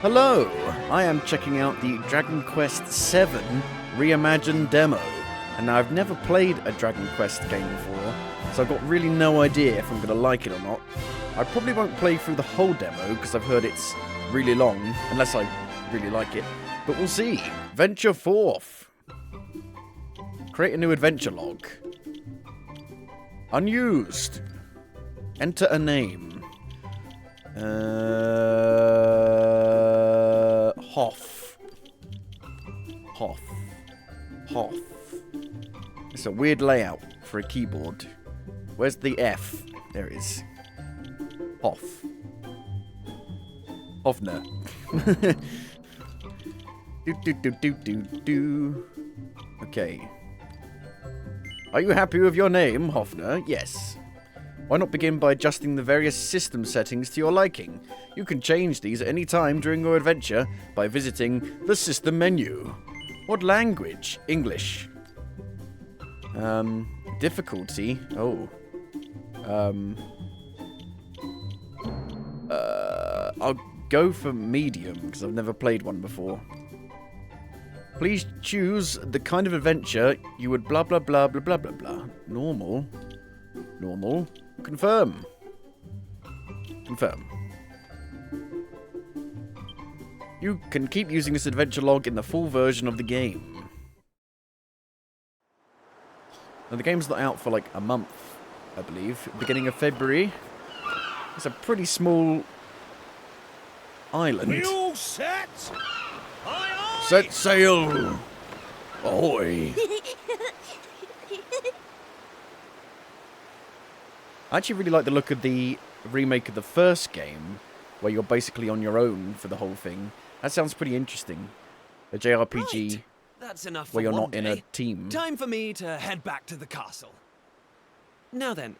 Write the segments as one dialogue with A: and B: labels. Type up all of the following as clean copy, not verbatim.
A: Hello, I am checking out the Dragon Quest VII Reimagined demo, and now I've never played a Dragon Quest game before, so I've got really no idea if I'm going to like it or not. I probably won't play through the whole demo, because I've heard it's really long, unless I really like it, but we'll see. Venture forth. Create a new adventure log. Unused. Enter a name. Hoff. It's a weird layout for a keyboard. Where's the F? There it is. Hoff. Hoffner. do. Okay. Are you happy with your name, Hoffner? Yes. Why not begin by adjusting the various system settings to your liking? You can change these at any time during your adventure by visiting the system menu. What language? English. Difficulty? Oh. I'll go for medium, because I've never played one before. Please choose the kind of adventure you would blah blah blah blah blah blah blah. Normal. Confirm. You can keep using this adventure log in the full version of the game. Now, the game's not out for like a month, I believe. Beginning of February. It's a pretty small island.
B: We all set? Aye, aye.
A: Set sail! Ahoy! I actually really like the look of the remake of the first game, where you're basically on your own for the whole thing. That sounds pretty interesting. A JRPG
B: Right. That's enough
A: where
B: for
A: you're
B: one
A: not in a
B: day.
A: team.
B: Time for me to head back to the castle. Now then,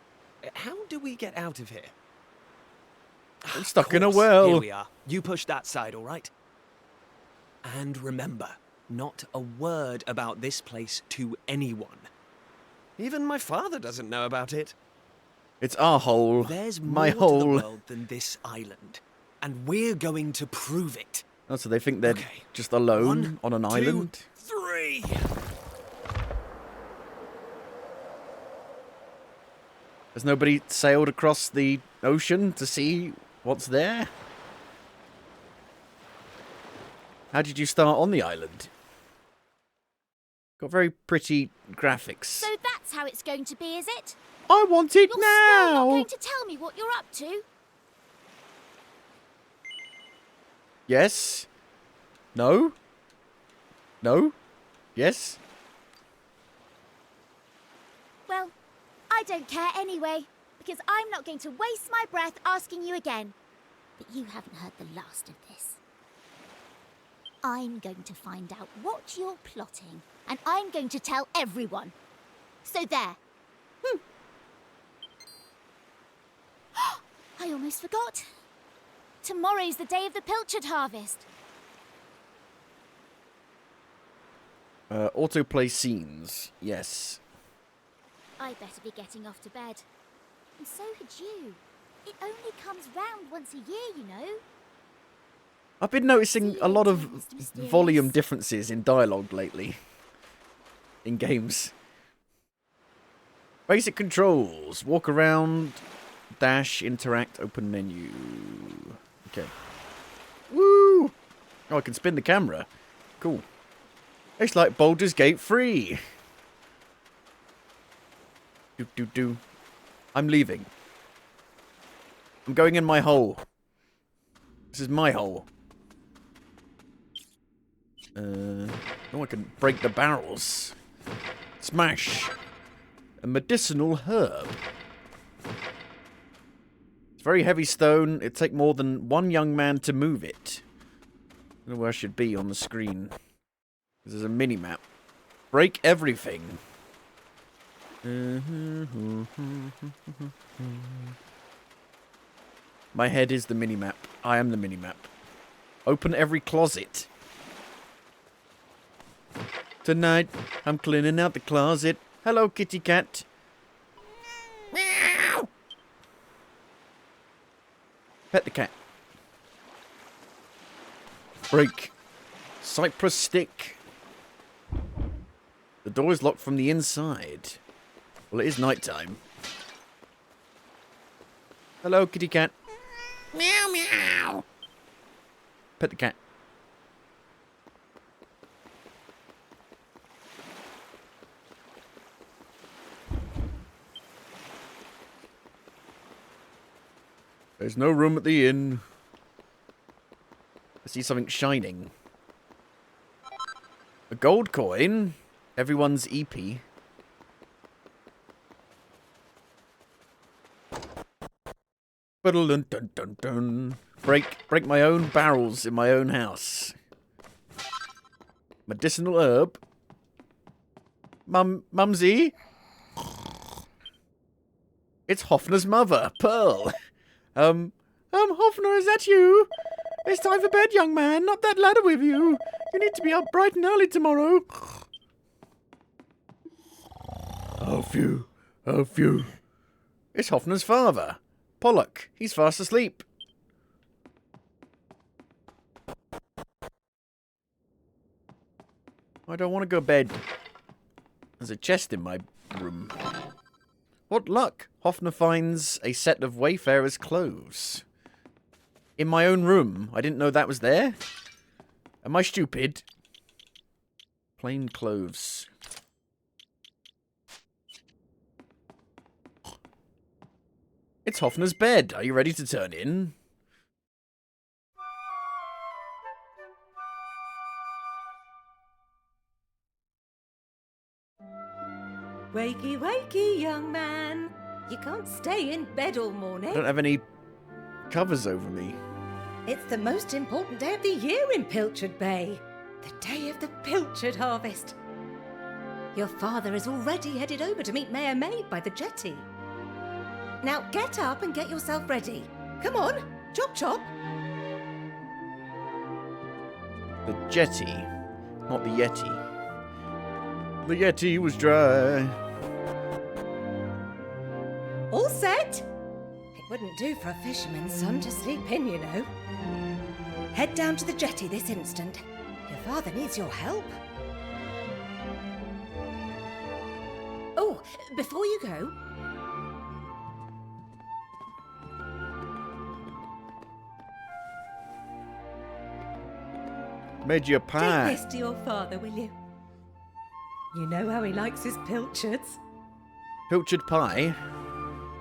B: how do we get out of here?
A: I'm stuck in a
B: Course,
A: well.
B: Here we are. You push that side, all right? And remember, not a word about this place to anyone. Even my father doesn't know about it.
A: It's our hole.
B: There's more
A: My
B: to
A: hole.
B: the world than this island, and we're going to prove it.
A: Oh, so they think they're
B: Okay.
A: just alone
B: 1,
A: on an
B: 2,
A: island?
B: 3.
A: Has nobody sailed across the ocean to see what's there? How did you start on the island? Got very pretty graphics.
C: So that's how it's going to be, is it?
A: I want it
C: You're still not
A: now!
C: going to tell me what you're up to?
A: Yes? No? No? Yes?
C: Well, I don't care anyway, because I'm not going to waste my breath asking you again. But you haven't heard the last of this. I'm going to find out what you're plotting, and I'm going to tell everyone. So there. I almost forgot. Tomorrow's the day of the pilchard harvest.
A: Autoplay scenes. Yes.
C: I'd better be getting off to bed. And so had you. It only comes round once a year, you know.
A: I've been noticing a lot of volume differences in dialogue lately. In games. Basic controls. Walk around, dash, interact, open menu. Okay. Woo! Oh, I can spin the camera. Cool. It's like Baldur's Gate 3. Do. I'm leaving. I'm going in my hole. This is my hole. Oh, I can break the barrels. Smash. A medicinal herb. It's very heavy stone. It'd take more than one young man to move it. I don't know where I should be on the screen. There's a mini-map. Break everything. My head is the mini-map. I am the mini-map. Open every closet. Tonight, I'm cleaning out the closet. Hello, kitty cat. Meow. Pet the cat. Break. Cypress stick. The door is locked from the inside. Well, it is night time. Hello, kitty cat. Meow, meow. Pet the cat. There's no room at the inn. I see something shining. A gold coin. Everyone's EP. Dun dun dun dun. Break my own barrels in my own house. Medicinal herb. Mumsy. It's Hoffner's mother, Pearl. Hoffner, is that you? It's time for bed, young man. Up that ladder with you. You need to be up bright and early tomorrow. Oh, phew. Oh, phew. It's Hoffner's father. Pollock. He's fast asleep. I don't want to go to bed. There's a chest in my room. What luck. Hoffner finds a set of Wayfarer's clothes. In my own room. I didn't know that was there. Am I stupid? Plain clothes. It's Hoffner's bed. Are you ready to turn in?
D: Wakey, wakey, young man. You can't stay in bed all morning.
A: I don't have any covers over me.
D: It's the most important day of the year in Pilchard Bay. The day of the pilchard harvest. Your father is already headed over to meet Mayor Maid by the jetty. Now get up and get yourself ready. Come on, chop chop.
A: The jetty, not the Yeti. The Yeti was dry.
D: All set? It wouldn't do for a fisherman's son to sleep in, you know. Head down to the jetty this instant. Your father needs your help. Oh, before you go...
A: Made you a pie.
D: Take this to your father, will you? You know how he likes his pilchards.
A: Pilchard pie?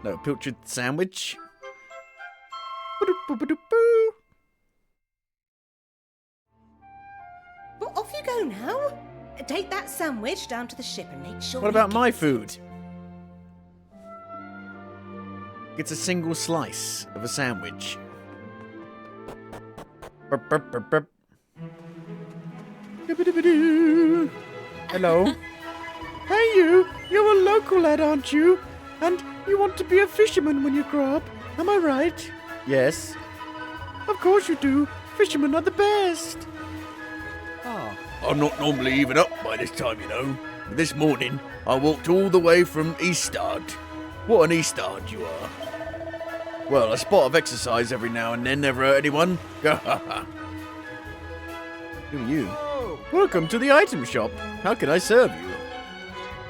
A: No, pilchard sandwich?
D: Well, off you go now. Take that sandwich down to the ship and make sure.
A: What about my food? It's a single slice of a sandwich. Burp, burp, burp, burp. Hello. Hey you! You're a local lad, aren't you? And you want to be a fisherman when you grow up, am I right? Yes. Of course you do. Fishermen are the best. Ah. I'm not normally even up by this time, you know. This morning, I walked all the way from Eastard. What an Eastard you are. Well, a spot of exercise every now and then never hurt anyone. Who are you? Welcome to the item shop. How can I serve you?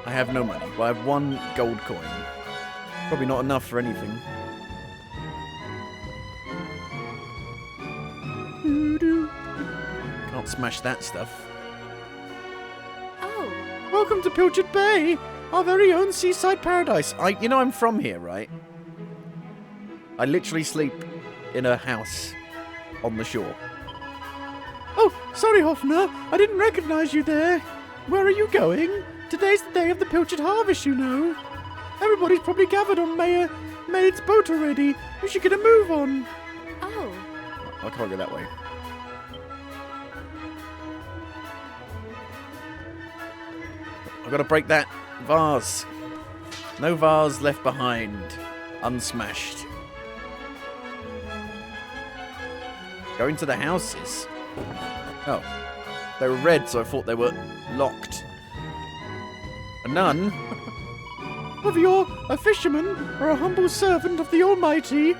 A: I have no money, but I have 1 gold coin. Probably not enough for anything. Can't smash that stuff.
D: Oh.
A: Welcome to Pilchard Bay, our very own seaside paradise. You know I'm from here, right? I literally sleep in a house on the shore. Oh, sorry, Hoffner. I didn't recognize you there. Where are you going? Today's the day of the pilchard harvest, you know. Everybody's probably gathered on Maid's boat already. We should get a move on.
D: Oh.
A: I can't go that way. I've got to break that vase. No vase left behind. Unsmashed. Going to the houses. Oh. They were red, so I thought they were locked. A nun? Whether you're a fisherman or a humble servant of the Almighty,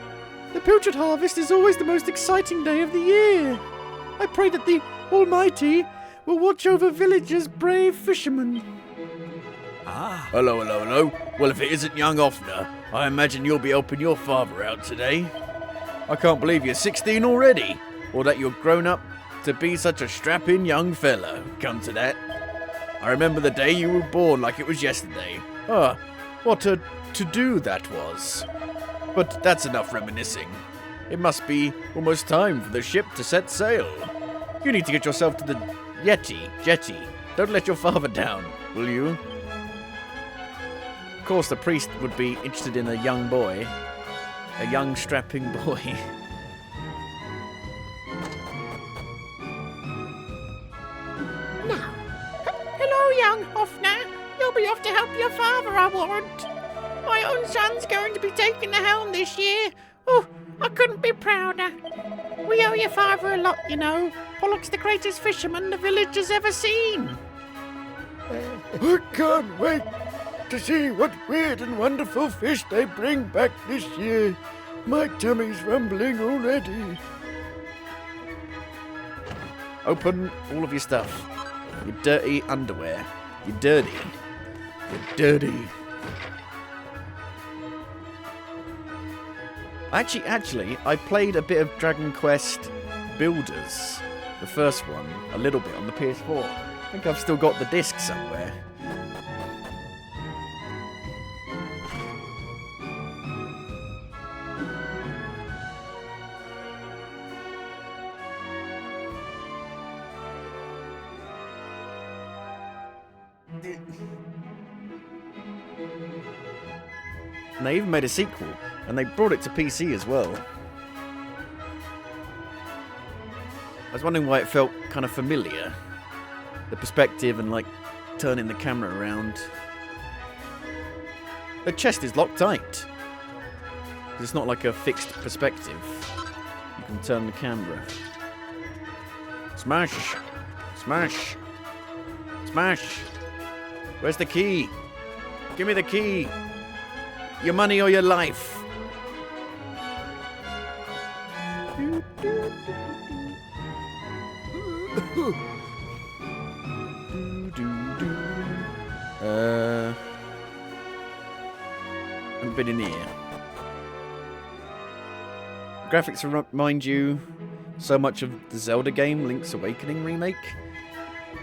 A: the pilchard harvest is always the most exciting day of the year. I pray that the Almighty will watch over villagers' brave fishermen.
B: Ah.
A: Hello. Well, if it isn't young Hoffner, I imagine you'll be helping your father out today. I can't believe you're 16 already, or that you're grown up to be such a strapping young fella. Come to that. I remember the day you were born like it was yesterday. Ah, what a to-do that was. But that's enough reminiscing. It must be almost time for the ship to set sail. You need to get yourself to the jetty. Don't let your father down, will you? Of course, the priest would be interested in a young boy. A young, strapping boy.
E: Now, hello, young Hoffner. You'll be off to help your father, I warrant. My own son's going to be taking the helm this year. Oh, I couldn't be prouder. We owe your father a lot, you know. Pollock's the greatest fisherman the village has ever seen.
F: I can't wait to see what weird and wonderful fish they bring back this year. My tummy's rumbling already.
A: Open all of your stuff. Your dirty underwear. You're dirty. You're dirty. Actually, I played a bit of Dragon Quest Builders, the first one, a little bit on the PS4. I think I've still got the disc somewhere. And they even made a sequel, and they brought it to PC as well. I was wondering why it felt kind of familiar. The perspective and, like, turning the camera around. The chest is locked tight. It's not like a fixed perspective. You can turn the camera. Smash! Smash! Smash! Where's the key? Give me the key! Your money or your life. Haven't been in here. Graphics remind you so much of the Zelda game, Link's Awakening remake.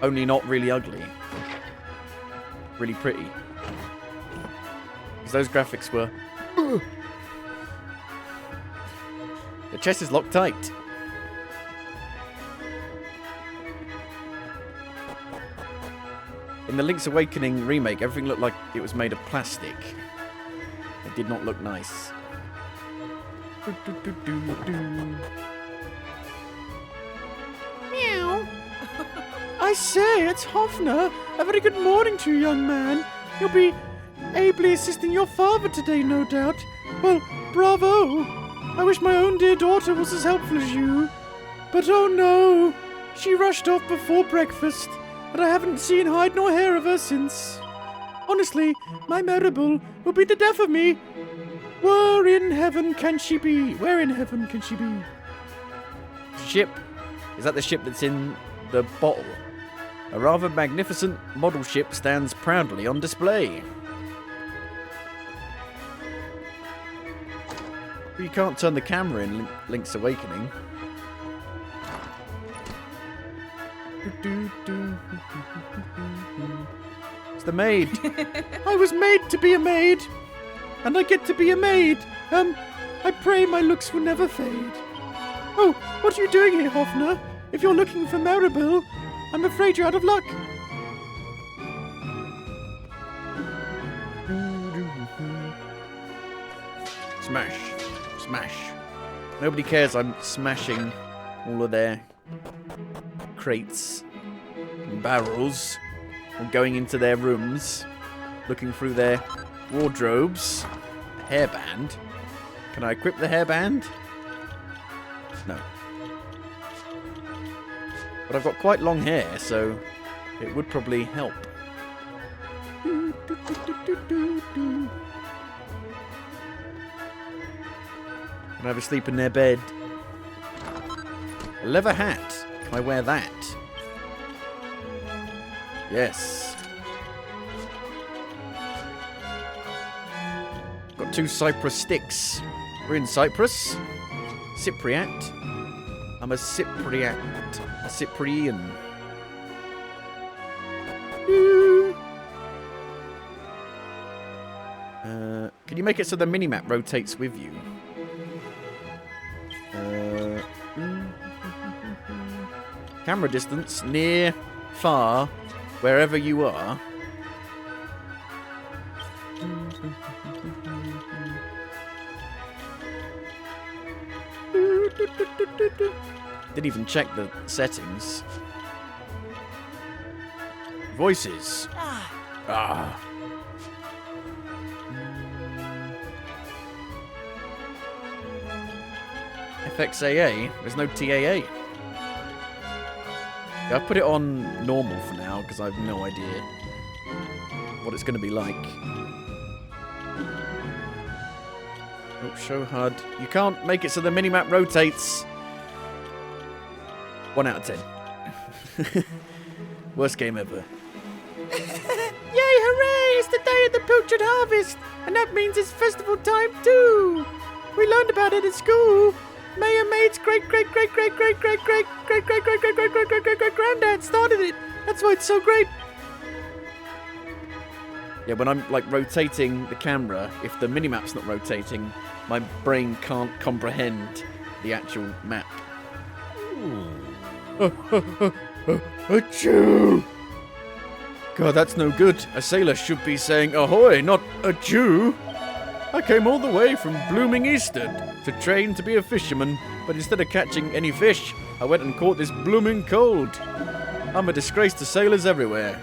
A: Only not really ugly. Really pretty. Because those graphics were... The chest is locked tight. In the Link's Awakening remake, everything looked like it was made of plastic. It did not look nice.
E: Meow. I say, it's Hoffner. A very good morning to you, young man. You'll be ably assisting your father today, no doubt. Well, bravo. I wish my own dear daughter was as helpful as you. But oh no, she rushed off before breakfast, and I haven't seen hide nor hair of her since. Honestly, my Maribel will be the death of me. Where in heaven can she be? Where in heaven can she be?
A: Ship. Is that the ship that's in the bottle? A rather magnificent model ship stands proudly on display. But you can't turn the camera in Link's Awakening. It's the maid.
E: I was made to be a maid, and I get to be a maid. I pray my looks will never fade. Oh, what are you doing here, Hoffner? If you're looking for Maribel, I'm afraid you're out of luck.
A: Smash. Smash. Nobody cares I'm smashing all of their crates and barrels. I'm going into their rooms, looking through their wardrobes. Hairband. Can I equip the hairband? No. But I've got quite long hair, so it would probably help. Can I have a sleep in their bed? A leather hat. Can I wear that? Yes. Got 2 cypress sticks. We're in Cyprus. Cypriot. I'm a Cypriot. A Cyprian. Can you make it so the minimap rotates with you? Camera distance, near, far, wherever you are. Didn't even check the settings. Voices. Ah. FXAA? There's no TAA. Yeah, I've put it on normal for now because I have no idea what it's going to be like. Oh, show HUD. You can't make it so the minimap rotates. 1 out of 10. Worst game ever.
E: Yay, hooray! It's the day of the pilchard harvest, and that means it's festival time too. We learned about it at school. Mayor Maid's great-great-great-great-great-great-great-great-great-great-great-great-great-granddad started it. That's why it's so great.
A: Yeah, when I'm like rotating the camera, if the minimap's not rotating, my brain can't comprehend the actual map.
F: Achoo!
A: God, that's no good. A sailor should be saying ahoy, not achoo. I came all the way from blooming Eastern to train to be a fisherman, but instead of catching any fish, I went and caught this blooming cold. I'm a disgrace to sailors everywhere.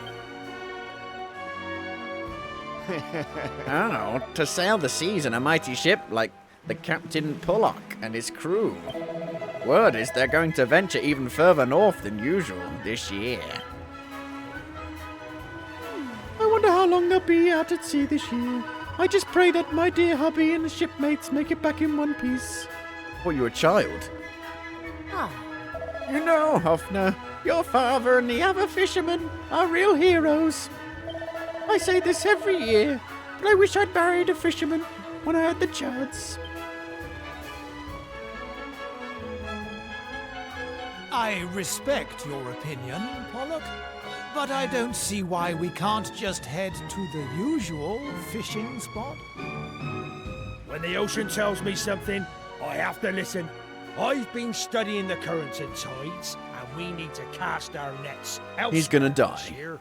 A: Oh, to sail the seas in a mighty ship like the Captain Pollock and his crew. Word is they're going to venture even further north than usual this year.
E: I wonder how long they'll be out at sea this year. I just pray that my dear hubby and the shipmates make it back in one piece.
A: What, you're a child?
E: You know, Hoffner, your father and the other fishermen are real heroes. I say this every year, but I wish I'd married a fisherman when I had the chance.
G: I respect your opinion, Pollock, but I don't see why we can't just head to the usual fishing spot.
H: When the ocean tells me something, I have to listen. I've been studying the currents and tides, and we need to cast our nets elsewhere.
A: He's gonna die.
H: this year.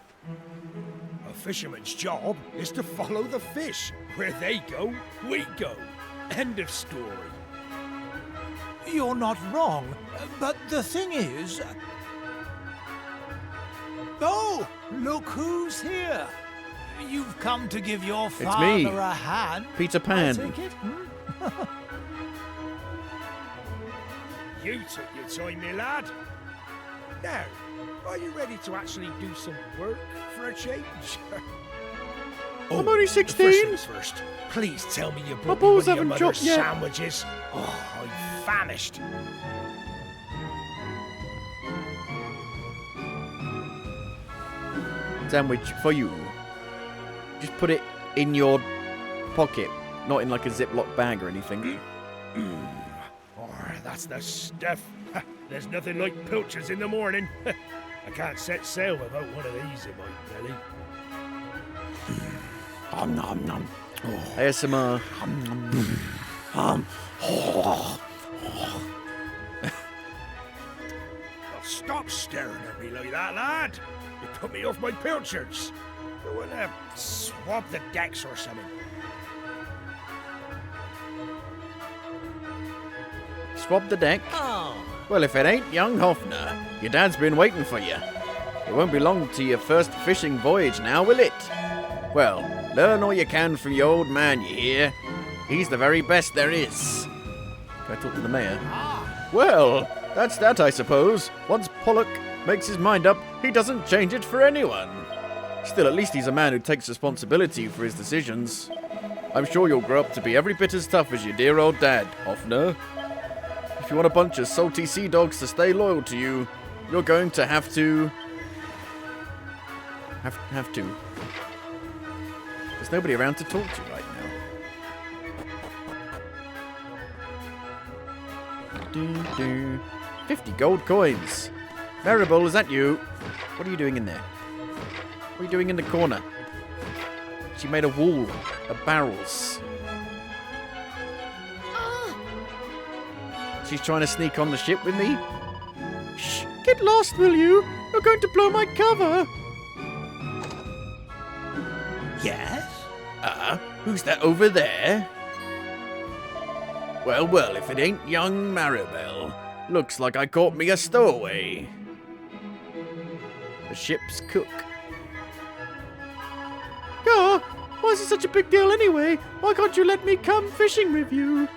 H: A fisherman's job is to follow the fish. Where they go, we go. End of story.
G: You're not wrong, but the thing is... Oh, look who's here. You've come to give your father
A: me,
G: a hand.
A: Peter
G: I
A: Pan.
G: take it?
H: You took your time, my lad. Now, are you ready to actually do some work for a change?
E: I'm only
H: First
E: 16.
H: things first, please tell me you
E: My
H: brought me
E: balls
H: one of your
E: haven't
H: mother's
E: dropped yet.
H: sandwiches. Oh, I'm famished.
A: Sandwich for you. Just put it in your pocket, not in like a Ziploc bag or anything.
H: Oh, that's the stuff. There's nothing like pilchards in the morning. I can't set sail without one of these in my belly.
F: Nom nom.
A: ASMR.
H: Oh, stop staring at me like that, lad. You put me off my pilchards. You want to swab the decks or something?
A: Swab the deck.
G: Oh.
A: Well, if it ain't young Hoffner, your dad's been waiting for you. It won't be long to your first fishing voyage now, will it? Well, learn all you can from your old man, you hear? He's the very best there is. Can I talk to the mayor? Well, that's that, I suppose. Once Pollock makes his mind up, he doesn't change it for anyone. Still, at least he's a man who takes responsibility for his decisions. I'm sure you'll grow up to be every bit as tough as your dear old dad, Hoffner. If you want a bunch of salty sea dogs to stay loyal to you, You're going to have to... Have to. There's nobody around to talk to right now. 50 gold coins. Maribel, is that you? What are you doing in there? What are you doing in the corner? She made a wall of barrels. She's trying to sneak on the ship with me?
E: Shh! Get lost, will you? You're going to blow my cover!
H: Yes?
A: Who's that over there? Well, well, if it ain't young Maribel. Looks like I caught me a stowaway. The ship's cook.
E: Ah, why is it such a big deal anyway? Why can't you let me come fishing with you?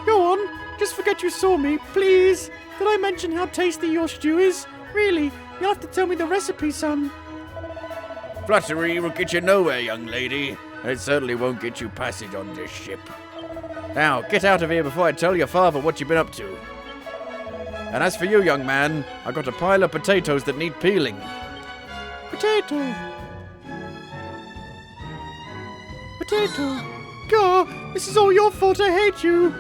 E: Go on, just forget you saw me, please. Did I mention how tasty your stew is? Really, you'll have to tell me the recipe, son.
A: Flattery will get you nowhere, young lady. And it certainly won't get you passage on this ship. Now, get out of here before I tell your father what you've been up to. And as for you, young man, I've got a pile of potatoes that need peeling.
E: Potato. Potato. God, this is all your fault, I hate you.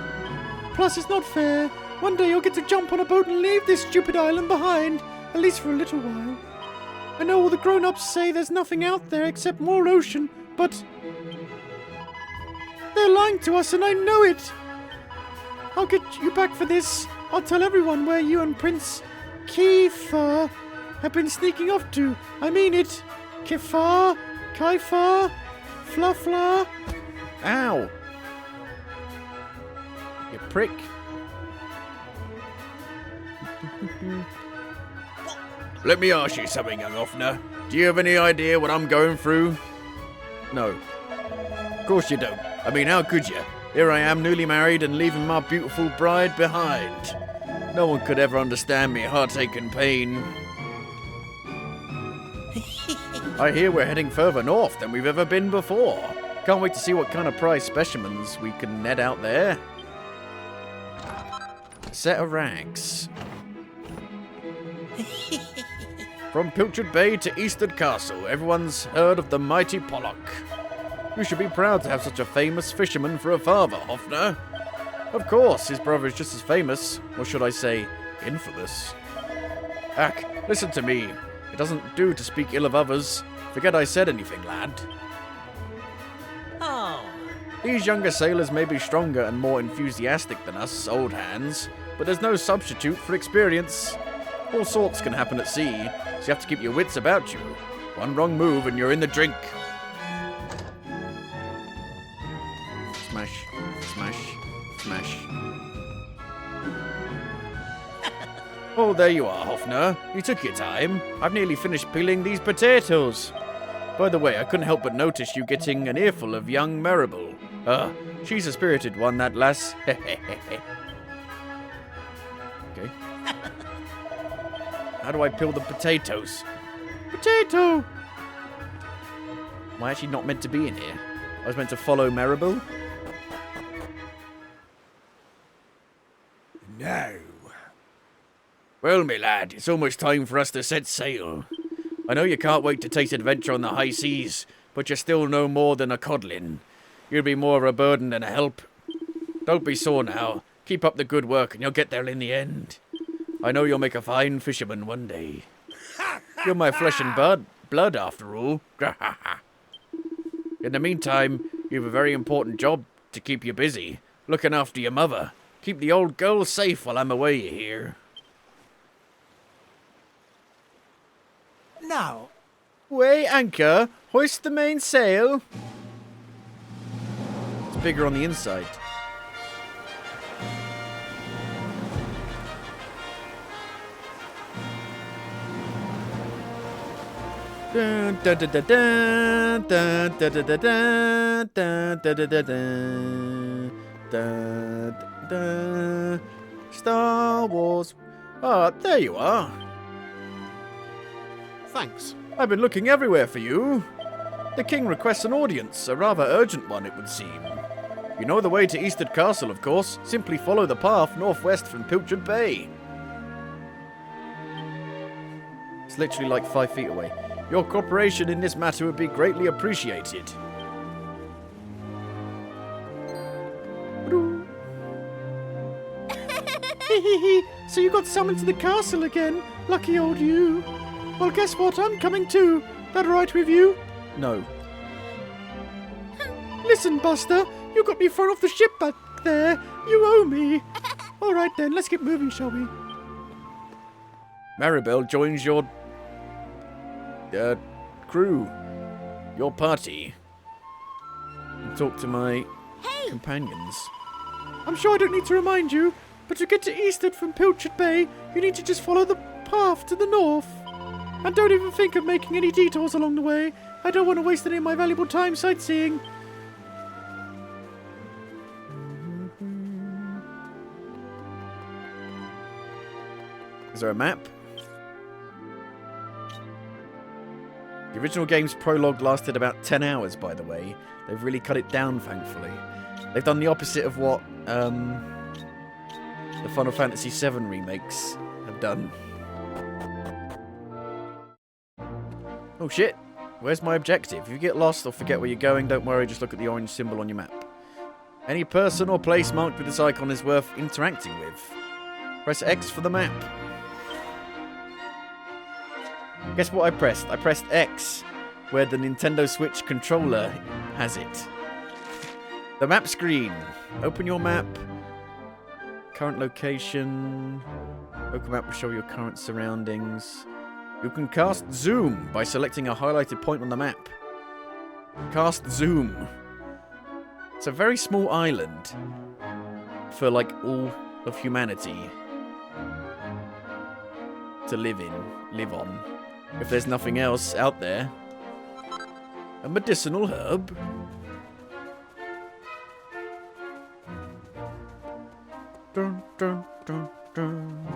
E: Plus, it's not fair. One day you'll get to jump on a boat and leave this stupid island behind, at least for a little while. I know all the grown-ups say there's nothing out there except more ocean, but they're lying to us and I know it. I'll get you back for this. I'll tell everyone where you and Prince Kiefer have been sneaking off to. I mean it. Kefar, Kaifar, Fluffla.
A: Ow! You prick. Let me ask you something, young Offner. Do you have any idea what I'm going through? No. Of course you don't. I mean, how could you? Here I am, newly married and leaving my beautiful bride behind. No one could ever understand me heartache and pain. I hear we're heading further north than we've ever been before. Can't wait to see what kind of prize specimens we can net out there. A set of rags. From Pilchard Bay to Eastern Castle, everyone's heard of the mighty Pollock. You should be proud to have such a famous fisherman for a father, Hoffner. Of course, his brother is just as famous, or should I say, infamous. Ack, listen to me. It doesn't do to speak ill of others. Forget I said anything, lad.
B: Oh.
A: These younger sailors may be stronger and more enthusiastic than us old hands, but there's no substitute for experience. All sorts can happen at sea, so you have to keep your wits about you. One wrong move and you're in the drink. Smash, smash, smash. Oh, there you are, Hoffner. You took your time. I've nearly finished peeling these potatoes. By the way, I couldn't help but notice you getting an earful of young Maribel. She's a spirited one, that lass. Okay. How do I peel the potatoes?
E: Potato!
A: Am I actually not meant to be in here? I was meant to follow Maribel?
H: No.
A: Well, me lad, it's almost time for us to set sail. I know you can't wait to taste adventure on the high seas, but you're still no more than a codlin. You'll be more of a burden than a help. Don't be sore now. Keep up the good work and you'll get there in the end. I know you'll make a fine fisherman one day. You're my flesh and blood after all. In the meantime, you have a very important job to keep you busy. Looking after your mother. Keep the old girl safe while I'm away here.
G: Now,
A: Weigh anchor, hoist the mainsail. It's bigger on the inside. Dun, dun, dun, dun, dun, dun, dun, dun, dun, dun, dun, dun, dun, dun, dun, dun. Star Wars. Ah, there you are.
E: Thanks.
A: I've been looking everywhere for you. The king requests an audience, a rather urgent one, it would seem. You know the way to Eastern Castle, of course. Simply follow the path northwest from Pilchard Bay. It's literally like 5 feet away. Your cooperation in this matter would be greatly appreciated.
E: So you got summoned to the castle again? Lucky old you. Well, guess what? I'm coming too. That alright with you?
A: No.
E: Listen, Buster. You got me thrown off the ship back there. You owe me. Alright then, let's get moving, shall we?
A: Maribel joins your... crew. Your party. And talk to my companions.
E: I'm sure I don't need to remind you, but to get to Eastern from Pilchard Bay, you need to just follow the path to the north. And don't even think of making any detours along the way. I don't want to waste any of my valuable time sightseeing.
A: Is there a map? The original game's prologue lasted about 10 hours, by the way. They've really cut it down, thankfully. They've done the opposite of what the Final Fantasy VII remakes have done. Oh shit! Where's my objective? If you get lost or forget where you're going, don't worry, just look at the orange symbol on your map. Any person or place marked with this icon is worth interacting with. Press X for the map. Guess what I pressed? I pressed X, where the Nintendo Switch controller has it. The map screen. Open your map. Current location. Open map will show your current surroundings. You can cast zoom by selecting a highlighted point on the map. Cast zoom. It's a very small island for like all of humanity to live on. If there's nothing else out there. A medicinal herb. Dun, dun, dun, dun.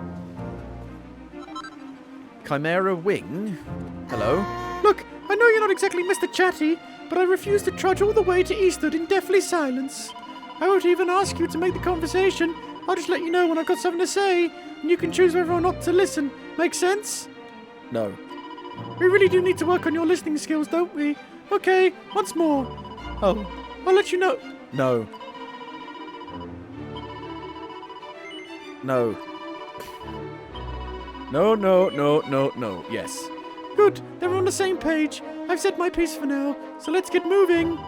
A: Chimera wing. Hello.
E: Look, I know you're not exactly Mr. Chatty, but I refuse to trudge all the way to Eastern in deathly silence. I won't even ask you to make the conversation. I'll just let you know when I've got something to say, and you can choose whether or not to listen. Make sense?
A: No.
E: We really do need to work on your listening skills, don't we? Okay, once more. Oh, I'll let you know.
A: No. No. No, no, no, no, no. Yes.
E: Good, then we're on the same page. I've said my piece for now, so let's get moving.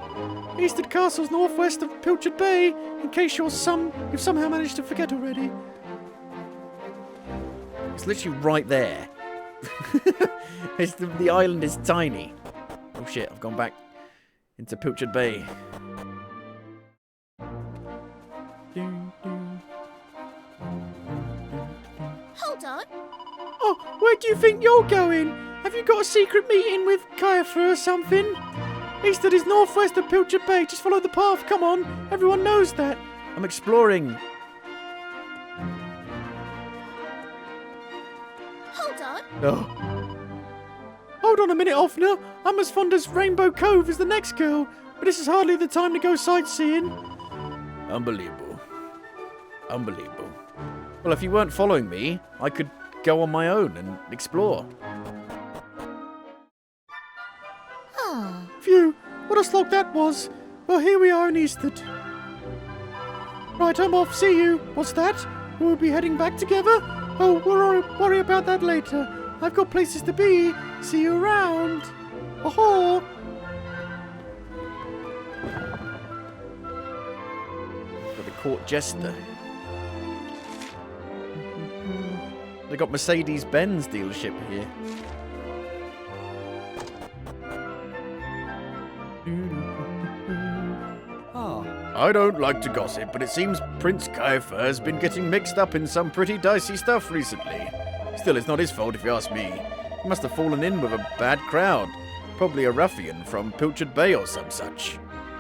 E: Eastern Castle's northwest of Pilchard Bay, in case you've somehow managed to forget already.
A: It's literally right there. The island is tiny. Oh shit, I've gone back into Pilchard Bay.
C: Hold on.
E: Oh, where do you think you're going? Have you got a secret meeting with Kaifer or something? Eastern is northwest of Pilchard Bay. Just follow the path, come on. Everyone knows that.
A: I'm exploring.
C: Hold on.
A: Oh.
E: Hold on a minute, Offner. I'm as fond as Rainbow Cove as the next girl, but this is hardly the time to go sightseeing.
A: Unbelievable. Unbelievable. Well, if you weren't following me, I could go on my own and explore.
E: Phew, what a slog that was. Well, here we are in Eastern. Right, I'm off. See you. What's that? We'll be heading back together? Oh, we'll worry about that later. I've got places to be. See you around. Ahoy!
A: Got the court jester. They got Mercedes-Benz dealership here. I don't like to gossip, but it seems Prince Kaifer has been getting mixed up in some pretty dicey stuff recently. Still, it's not his fault if you ask me. He must have fallen in with a bad crowd. Probably a ruffian from Pilchard Bay or some such.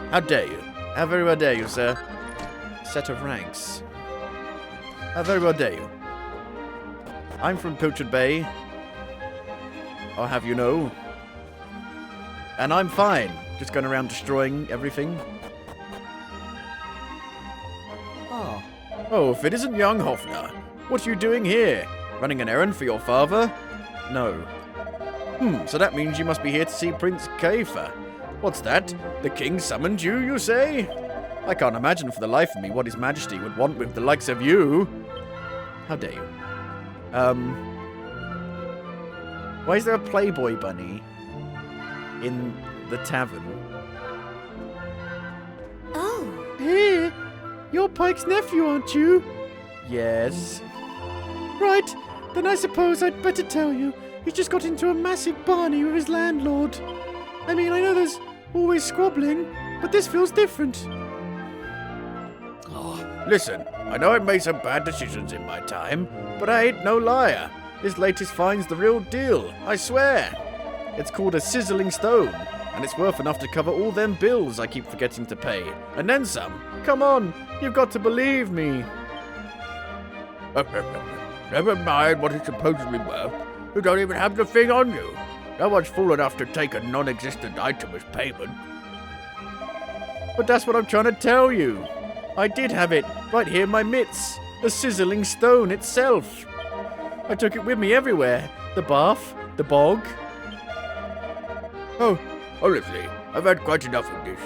A: How dare you? How very well dare you, sir? Set of ranks. How very well dare you? I'm from Pilchard Bay. I'll have you know. And I'm fine. Just going around destroying everything. Oh, if it isn't young Hofner. What are you doing here? Running an errand for your father? No. So that means you must be here to see Prince Kafer. What's that? The king summoned you, you say? I can't imagine for the life of me what His Majesty would want with the likes of you. How dare you? Why is there a Playboy bunny in the tavern?
C: Oh,
E: Hey, you're Pike's nephew, aren't you?
A: Yes.
E: Right, then I suppose I'd better tell you. He's just got into a massive barney with his landlord. I mean, I know there's always squabbling, but this feels different.
F: Listen, I know I've made some bad decisions in my time, but I ain't no liar.
A: This latest fine's the real deal, I swear. It's called a sizzling stone, and it's worth enough to cover all them bills I keep forgetting to pay. And then some. Come on, you've got to believe me.
F: Never mind what it's supposedly worth. You don't even have the thing on you. No one's fool enough to take a non-existent item as payment.
A: But that's what I'm trying to tell you. I did have it, right here in my mitts. The sizzling stone itself. I took it with me everywhere. The bath, the bog.
F: Oh, honestly, I've had quite enough of this.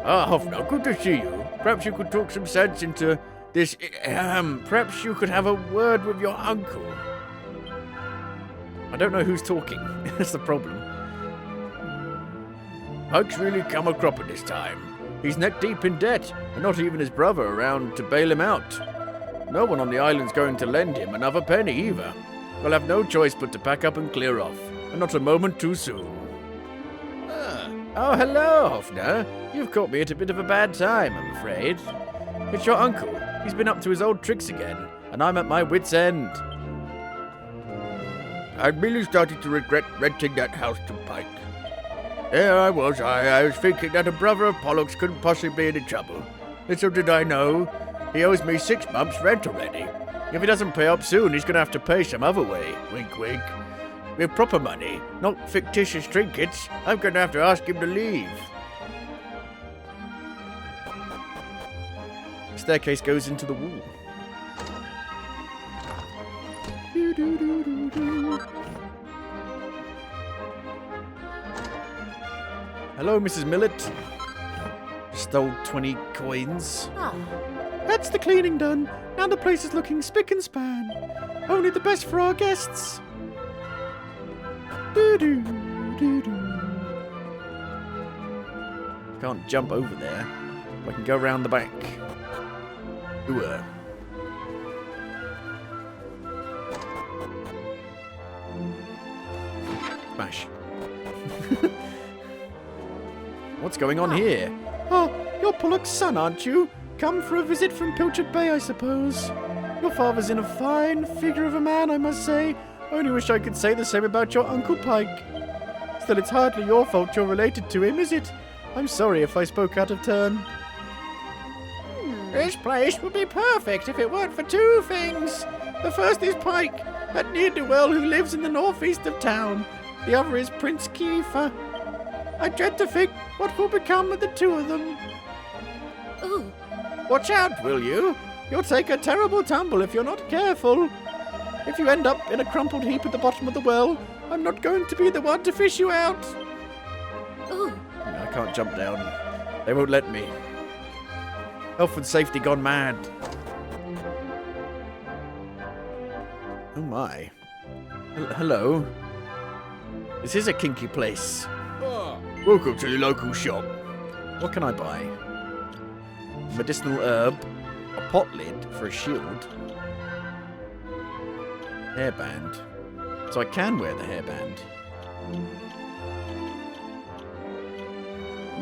F: Ah, Hofner, good to see you. Perhaps you could talk some sense into this,
A: Perhaps you could have a word with your uncle. I don't know who's talking. That's the problem.
F: Pike's really come a cropper this time.
A: He's neck deep in debt, and not even his brother around to bail him out. No one on the island's going to lend him another penny either. We'll have no choice but to pack up and clear off, and not a moment too soon. Oh, hello, Hofner. You've caught me at a bit of a bad time, I'm afraid. It's your uncle. He's been up to his old tricks again, and I'm at my wit's end.
F: I'd really started to regret renting that house to Pike. There I was thinking that a brother of Pollock's couldn't possibly be in trouble. Little did I know, he owes me 6 months' rent already.
A: If he doesn't pay up soon, he's going to have to pay some other way. Wink, wink. With proper money, not fictitious trinkets, I'm going to have to ask him to leave. The staircase goes into the wall. Hello, Mrs. Millet. Stole 20 coins.
E: That's the cleaning done. Now the place is looking spick and span. Only the best for our guests.
A: Can't jump over there. I can go around the back. Ooh. Smash. What's going on here?
E: Oh, you're Pollock's son, aren't you? Come for a visit from Pilchard Bay, I suppose. Your father's in a fine figure of a man, I must say. Only wish I could say the same about your Uncle Pike. Still, it's hardly your fault you're related to him, is it? I'm sorry if I spoke out of turn.
I: This place would be perfect if it weren't for 2 things. The first is Pike, that ne'er-do-well who lives in the northeast of town. The other is Prince Kiefer. I dread to think what will become of the 2 of them.
C: ooh.
I: Watch out, will you? You'll take a terrible tumble if you're not careful. If you end up in a crumpled heap at the bottom of the well, I'm not going to be the one to fish you out.
C: Ooh.
A: I can't jump down. They won't let me. Health and safety gone mad. Oh my. Hello. This is a kinky place.
F: Welcome to the local shop.
A: What can I buy? Medicinal herb, a pot lid for a shield, hairband. So I can wear the hairband.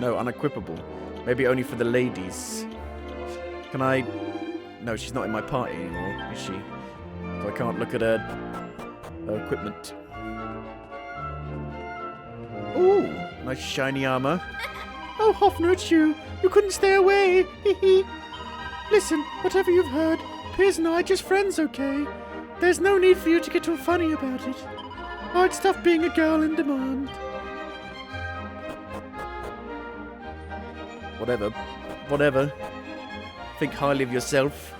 A: No, unequipable. Maybe only for the ladies. Can I... No, she's not in my party anymore, is she? So I can't look at her equipment. Ooh, nice shiny armor.
E: Oh, Hofner, it's you. You couldn't stay away. Listen, whatever you've heard, Piers and I are just friends, okay? There's no need for you to get all funny about it. Hard stuff being a girl in demand.
A: Whatever. Think highly of yourself.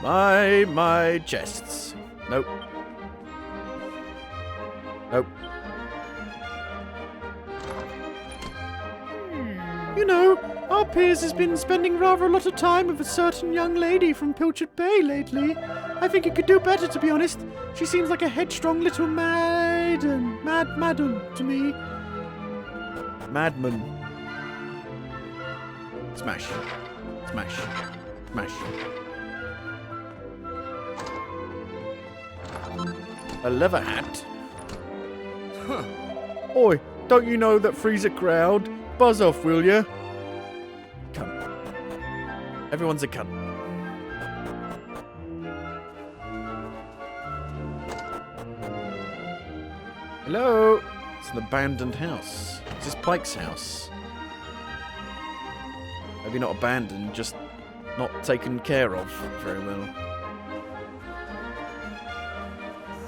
A: My chests. Nope. Nope.
E: You know, our Piers has been spending rather a lot of time with a certain young lady from Pilchard Bay lately. I think he could do better, to be honest. She seems like a headstrong little madam to me.
A: Madman. Smash. Smash. Smash. A leather hat? Huh. Oi, don't you know that frees a crowd? Buzz off, will ya? Cunt. Everyone's a cunt. Hello? It's an abandoned house. Is this Pike's house? Maybe not abandoned, just not taken care of very well.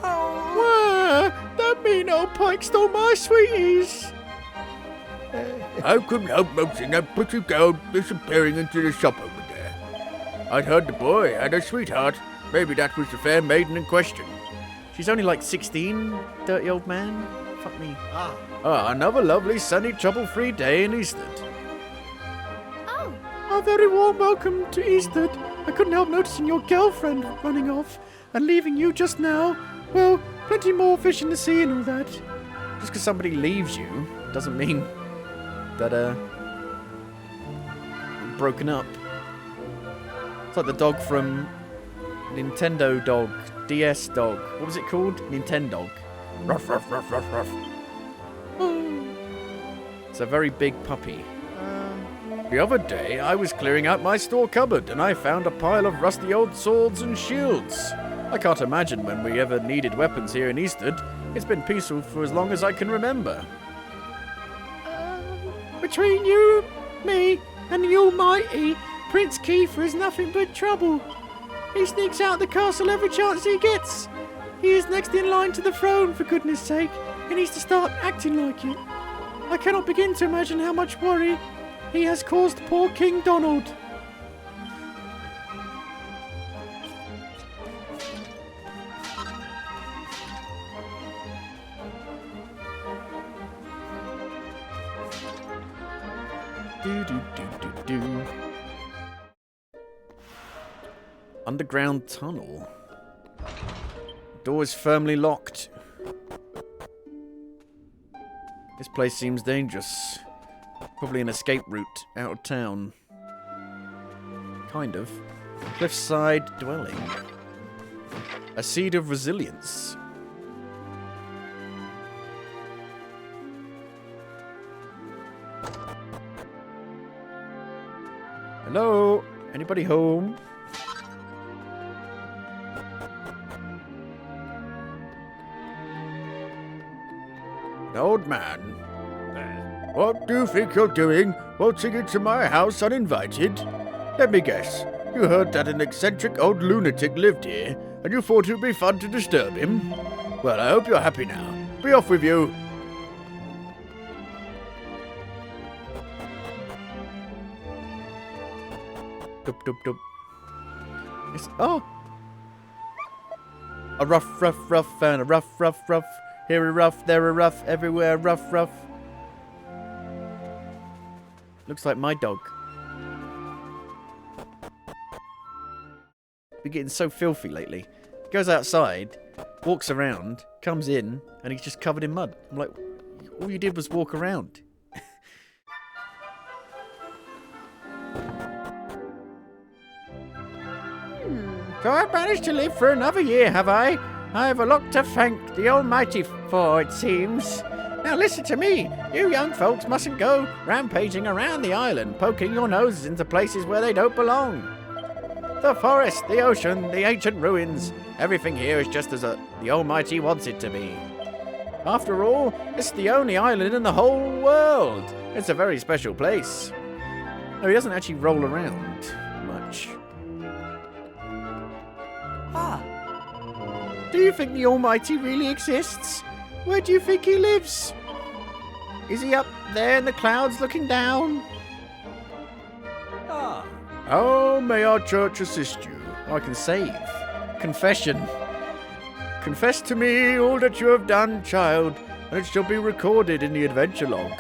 E: Wah! That mean old Pike stole my sweeties!
F: I couldn't help noticing that pretty girl disappearing into the shop over there. I'd heard the boy had a sweetheart. Maybe that was the fair maiden in question.
A: She's only like 16, dirty old man. Fuck me.
F: Ah, another lovely, sunny, trouble-free day in Eastwood.
C: Oh,
E: A very warm welcome to Eastwood. I couldn't help noticing your girlfriend running off and leaving you just now. Well, plenty more fish in the sea and all that.
A: Just because somebody leaves you doesn't mean that, broken up. It's like the dog from Nintendo Dog, DS Dog. What was it called? Nintendo. Ruff, ruff, ruff, ruff, ruff. It's a very big puppy.
F: The other day, I was clearing out my store cupboard and I found a pile of rusty old swords and shields.
A: I can't imagine when we ever needed weapons here in Eastwood. It's been peaceful for as long as I can remember.
E: Between you, me, and the Almighty, Prince Kiefer is nothing but trouble. He sneaks out the castle every chance he gets. He is next in line to the throne, for goodness sake. He needs to start acting like it. I cannot begin to imagine how much worry he has caused poor King Donald.
A: Do. Underground tunnel. Door is firmly locked. This place seems dangerous. Probably an escape route out of town. Kind of. Cliffside dwelling. A seed of resilience. Hello? Anybody home?
F: An old man. What do you think you're doing, waltzing into my house uninvited? Let me guess. You heard that an eccentric old lunatic lived here, and you thought it would be fun to disturb him? Well, I hope you're happy now. Be off with you.
A: Dup, dup, dup. It's, oh! A rough, and a rough. Here a rough, there a rough, everywhere rough. Looks like my dog. Been getting so filthy lately. Goes outside, walks around, comes in, and he's just covered in mud. I'm like, all you did was walk around.
I: So I've managed to live for another year, have I? I have a lot to thank the Almighty for, it seems. Now listen to me. You young folks mustn't go rampaging around the island, poking your noses into places where they don't belong. The forest, the ocean, the ancient ruins, everything here is just as the Almighty wants it to be. After all, it's the only island in the whole world. It's a very special place. No, he doesn't actually roll around much. Do you think the Almighty really exists? Where do you think he lives? Is he up there in the clouds looking down?
F: Oh, may our church assist you.
A: Oh, I can save. Confession.
F: Confess to me all that you have done, child, and it shall be recorded in the adventure log.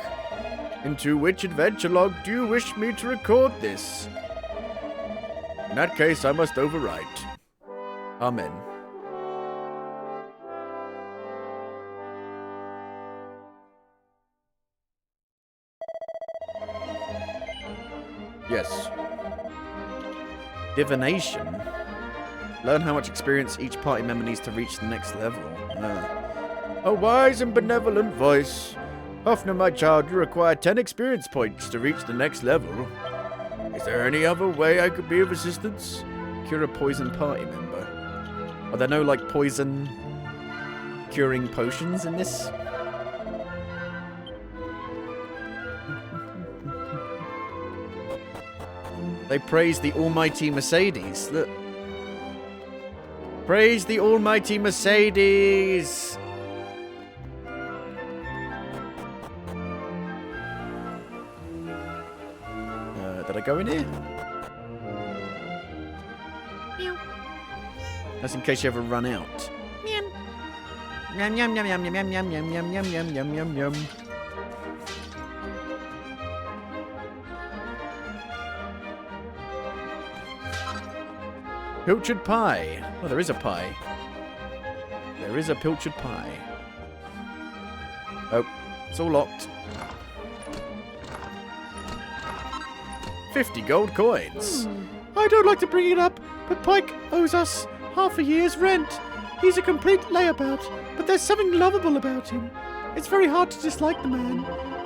F: Into which adventure log do you wish me to record this? In that case, I must overwrite.
A: Amen.
F: Yes.
A: Divination. Learn how much experience each party member needs to reach the next level.
F: A wise and benevolent voice. Hoffner, my child, you require 10 experience points to reach the next level. Is there any other way I could be of assistance?
A: Cure a poison party member. Are there no, like, poison curing potions in this? They praise the almighty Mercedes. Look. Praise the almighty Mercedes! Did I go in here?
C: Meow.
A: That's in case you ever run out. Yum yum yum yum yum yum yum yum yum yum yum yum yum yum. Pilchard pie. Oh, there is a pie. There is a pilchard pie. Oh, it's all locked. 50 gold coins.
E: I don't like to bring it up, but Pike owes us half a year's rent. He's a complete layabout, but there's something lovable about him. It's very hard to dislike the man.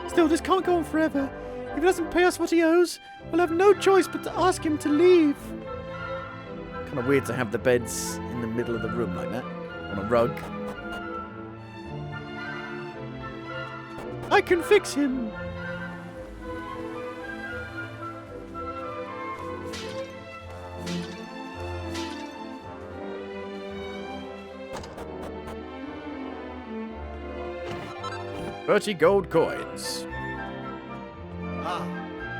E: Still, this can't go on forever. If he doesn't pay us what he owes, we'll have no choice but to ask him to leave.
A: Kind of weird to have the beds in the middle of the room like that, on a rug.
E: I can fix him.
A: $30 gold coins.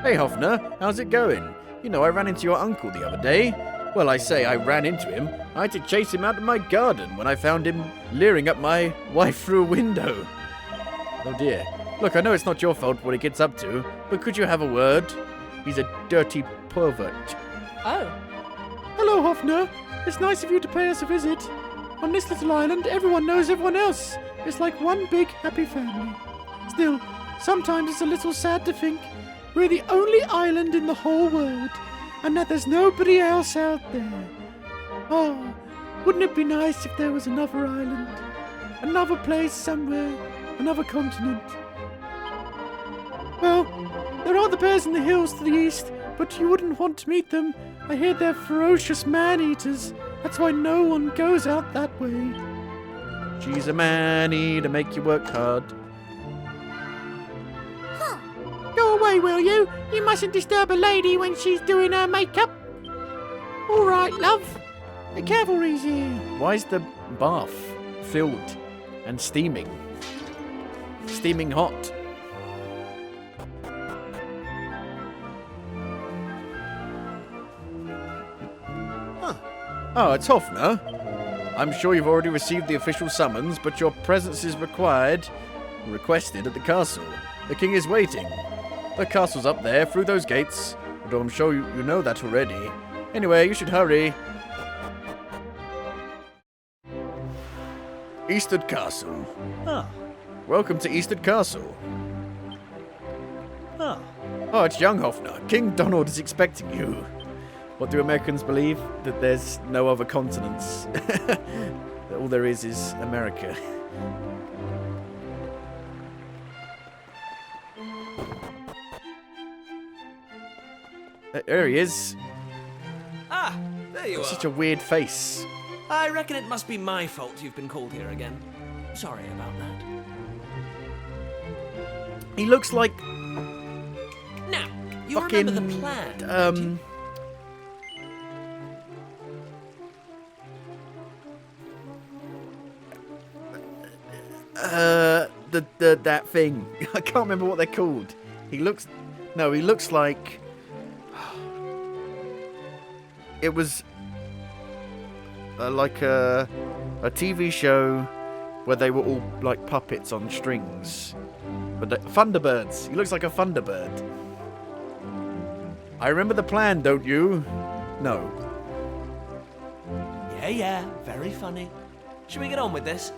A: Hey Hoffner, how's it going? You know, I ran into your uncle the other day. Well, I say I ran into him. I had to chase him out of my garden when I found him leering at my wife through a window. Oh dear. Look, I know it's not your fault what he gets up to, but could you have a word? He's a dirty pervert.
D: Oh.
E: Hello, Hoffner. It's nice of you to pay us a visit. On this little island, everyone knows everyone else. It's like one big happy family. Still, sometimes it's a little sad to think we're the only island in the whole world, and that there's nobody else out there. Oh, wouldn't it be nice if there was another island? Another place somewhere, another continent. Well, there are the bears in the hills to the east, but you wouldn't want to meet them. I hear they're ferocious man-eaters. That's why no one goes out that way.
A: She's a man-eater to make you work hard.
E: Go away, will you? You mustn't disturb a lady when she's doing her makeup. All right, love. The cavalry's here.
A: Why is the bath filled and steaming? Steaming hot. Oh, it's Hoffner. I'm sure you've already received the official summons, but your presence is requested at the castle. The king is waiting. The castle's up there, through those gates, although I'm sure you know that already. Anyway, you should hurry. Eastwood Castle.
B: Ah.
A: Welcome to Eastwood Castle.
B: Ah.
A: Oh, it's young Hoffner. King Donald is expecting you. What do Americans believe? That there's no other continents. That all there is America. There he is.
B: Ah, there you are.
A: Such a weird face.
B: I reckon it must be my fault you've been called here again. Sorry about that.
A: He looks like
B: Now, you
A: fucking
B: remember the plan, don't you?
A: that thing. I can't remember what they're called. He looks like it was like a TV show where they were all like puppets on strings. But Thunderbirds. He looks like a Thunderbird. I remember the plan, don't you? No.
B: Yeah, very funny. Should we get on with this?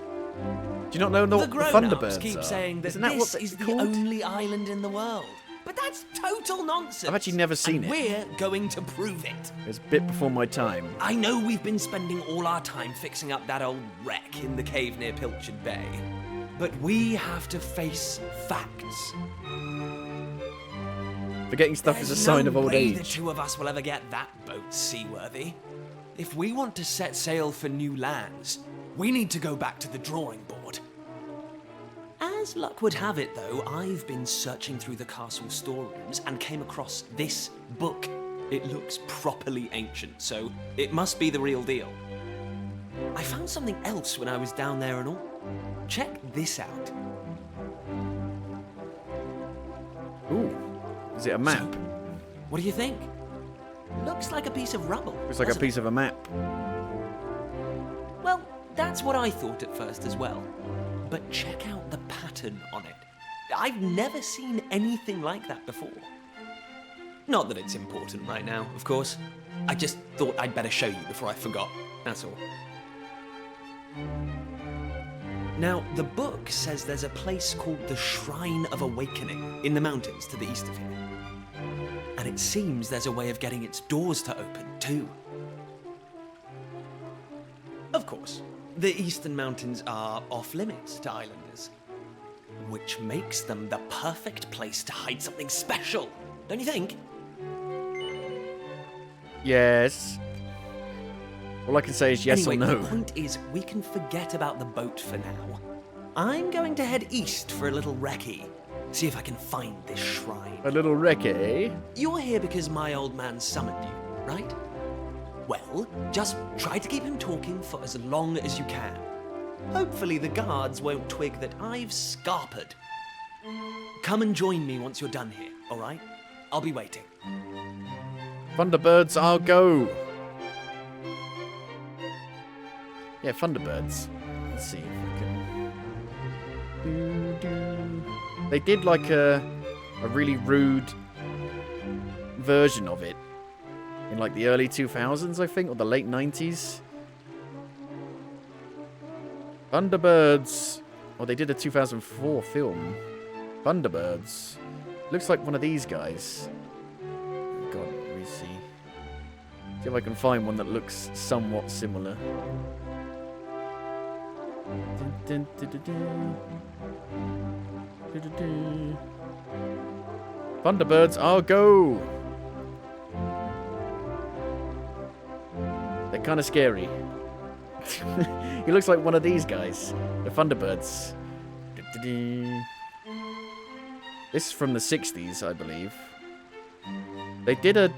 A: Do you not know
B: The
A: the
B: grown-ups
A: Thunderbirds
B: keep
A: are?
B: saying that
A: Isn't that
B: this
A: what
B: is
A: they're
B: the
A: called?
B: only island in the world. But that's total nonsense.
A: I've actually never seen
B: and
A: it.
B: We're going to prove it.
A: It's a bit before my time.
B: I know we've been spending all our time fixing up that old wreck in the cave near Pilchard Bay. But we have to face facts.
A: Forgetting stuff is a sign of old
B: There's no way the
A: age.
B: two of us will ever get that boat seaworthy. If we want to set sail for new lands, we need to go back to the drawing board. As luck would have it, though, I've been searching through the castle storerooms and came across this book. It looks properly ancient, so it must be the real deal. I found something else when I was down there and all. Check this out.
A: Ooh. Is it a map?
B: So, what do you think? Looks like a piece of rubble.
A: It's like a
B: doesn't
A: piece of a map.
B: it? Well, that's what I thought at first as well. But check out the pattern on it. I've never seen anything like that before. Not that it's important right now, of course. I just thought I'd better show you before I forgot. That's all. Now, the book says there's a place called the Shrine of Awakening in the mountains to the east of here. And it seems there's a way of getting its doors to open, too. Of course, the eastern mountains are off-limits to islanders, which makes them the perfect place to hide something special, don't you think?
A: Yes. All I can say is yes
B: anyway,
A: or no.
B: The point is, we can forget about the boat for now. I'm going to head east for a little recce, see if I can find this shrine.
A: A little recce.
B: You're here because my old man summoned you, right? Well, just try to keep him talking for as long as you can. Hopefully the guards won't twig that I've scarpered. Come and join me once you're done here, all right? I'll be waiting.
A: Thunderbirds, I'll go. Yeah, Thunderbirds. Let's see if we can. They did like a really rude version of it in like the early 2000s, I think, or the late 90s. Thunderbirds. Oh, they did a 2004 film. Thunderbirds. Looks like one of these guys. Oh, God, let me see. See if I can find one that looks somewhat similar. Dun, dun, dun, dun, dun. Thunderbirds, I'll go. They're kind of scary. He looks like one of these guys, the Thunderbirds. This is from the 60s, I believe. They did a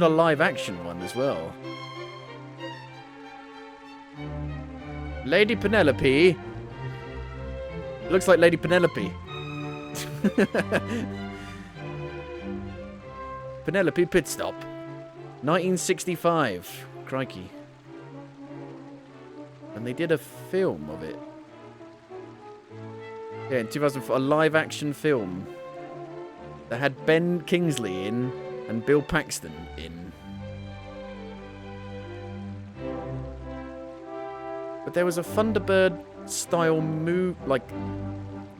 A: live action one as well. Lady Penelope. Looks like Lady Penelope. Penelope Pitstop. 1965. Crikey. And they did a film of it. Yeah, in 2004, a live action film that had Ben Kingsley in and Bill Paxton in. But there was a Thunderbird style move, like,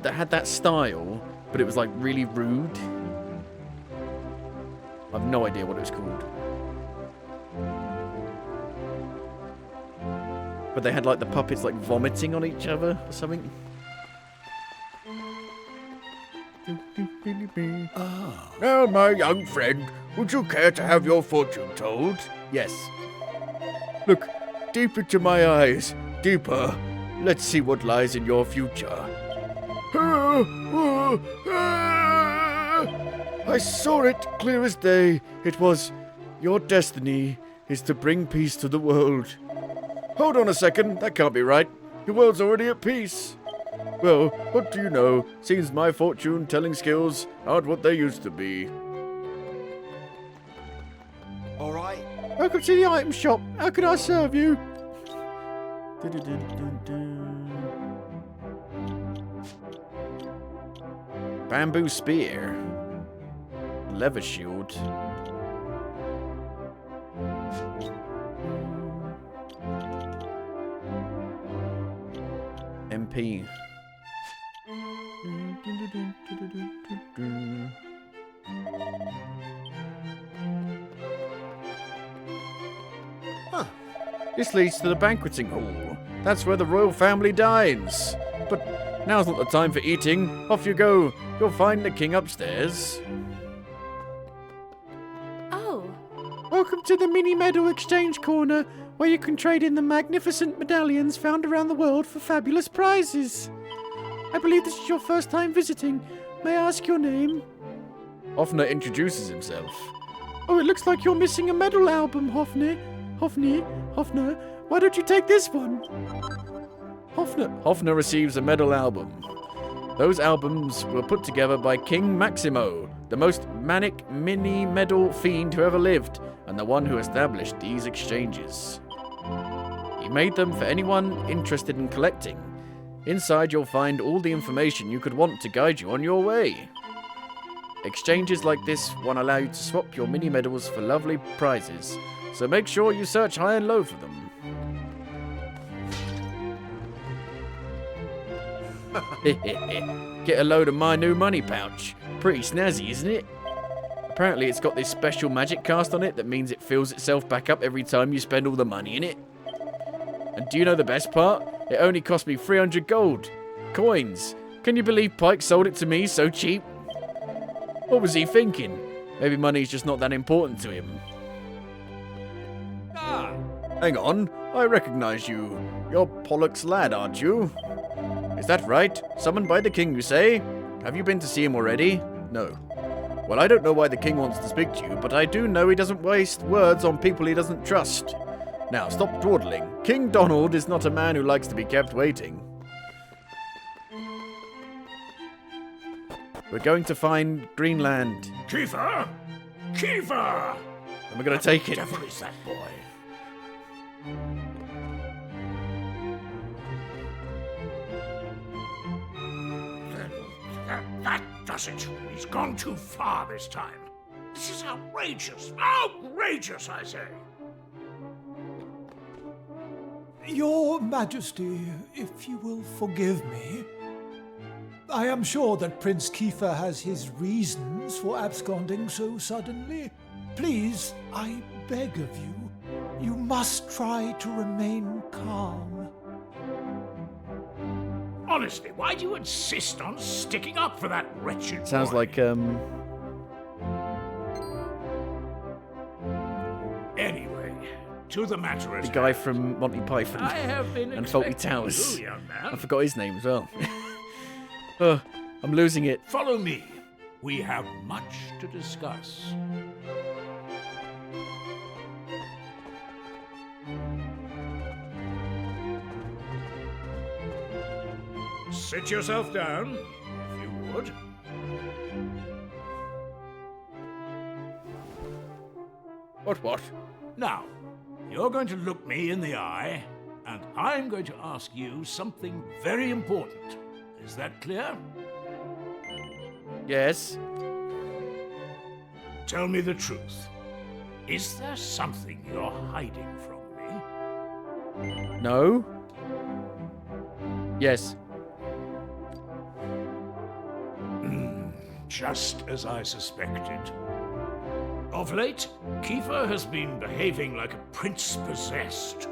A: that had that style, but it was like really rude. I've no idea what it was called. But they had like the puppets like vomiting on each other or something.
F: Now, my young friend, would you care to have your fortune told?
A: Yes.
F: Look deep into my eyes, deeper. Let's see what lies in your future. I saw it clear as day. It was your destiny is to bring peace to the world. Hold on a second, that can't be right. The world's already at peace. Well, what do you know? Seems my fortune-telling skills aren't what they used to be.
B: All right.
E: Welcome to the item shop. How can I serve you?
A: Bamboo spear. Leather shield. MP. This leads to the banqueting hall. That's where the royal family dines. But now's not the time for eating. Off you go. You'll find the king upstairs.
D: Oh,
E: Welcome to the mini medal exchange corner, where you can trade in the magnificent medallions found around the world for fabulous prizes. I believe this is your first time visiting. May I ask your name?
A: Hoffner introduces himself.
E: Oh, it looks like you're missing a medal album, Hoffner. Hoffner, why don't you take this one?
A: Hoffner receives a medal album. Those albums were put together by King Maximo, the most manic mini medal fiend who ever lived, and the one who established these exchanges. He made them for anyone interested in collecting. Inside you'll find all the information you could want to guide you on your way. Exchanges like this one allow you to swap your mini medals for lovely prizes, so make sure you search high and low for them. Get a load of my new money pouch. Pretty snazzy, isn't it? Apparently it's got this special magic cast on it that means it fills itself back up every time you spend all the money in it. And do you know the best part? It only cost me 300 gold. Coins. Can you believe Pike sold it to me so cheap? What was he thinking? Maybe money's just not that important to him.
H: Ah,
A: Hang on, I recognize you. You're Pollock's lad, aren't you? Is that right? Summoned by the king, you say? Have you been to see him already? No. Well, I don't know why the king wants to speak to you, but I do know he doesn't waste words on people he doesn't trust. Now, stop dawdling. King Donald is not a man who likes to be kept waiting. We're going to find Greenland.
H: Kiefer! Kiefer!
A: And we're going to take it.
H: Devil is that boy? That does it. He's gone too far this time. This is outrageous. Outrageous, I say.
G: Your Majesty, if you will forgive me, I am sure that Prince Kiefer has his reasons for absconding so suddenly. Please, I beg of you, you must try to remain calm.
H: Honestly, why do you insist on sticking up for that wretched
A: Sounds
H: boy?
A: like,
H: Anyway, to the matter at
A: the guy
H: hand.
A: from Monty Python
H: I have been
A: and Faulty
H: expecting
A: Towers.
H: you, young man.
A: I forgot his name as well. Oh, I'm losing it.
H: Follow me. We have much to discuss. Sit yourself down, if you would.
A: What?
H: Now, you're going to look me in the eye, and I'm going to ask you something very important. Is that clear?
A: Yes?
H: Tell me the truth. Is there something you're hiding from me?
A: No? Yes.
H: Just as I suspected. Of late, Kiefer has been behaving like a prince possessed.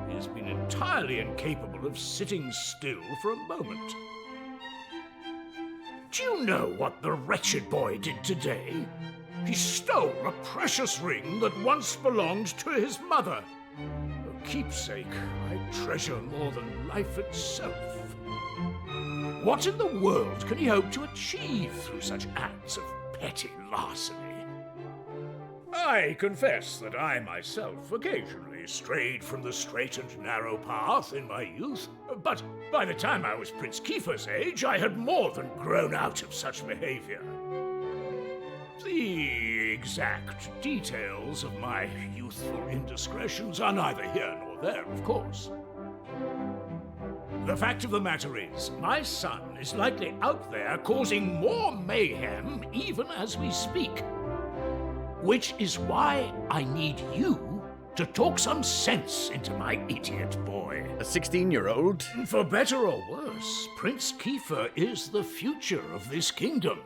H: He has been entirely incapable of sitting still for a moment. Do you know what the wretched boy did today? He stole a precious ring that once belonged to his mother. A keepsake I treasure more than life itself. What in the world can he hope to achieve through such acts of petty larceny? I confess that I myself occasionally strayed from the straight and narrow path in my youth, but by the time I was Prince Kiefer's age, I had more than grown out of such behavior. The exact details of my youthful indiscretions are neither here nor there, of course. The fact of the matter is, my son is likely out there causing more mayhem even as we speak. Which is why I need you to talk some sense into my idiot boy.
F: A 16-year-old?
H: For better or worse, Prince Kiefer is the future of this kingdom.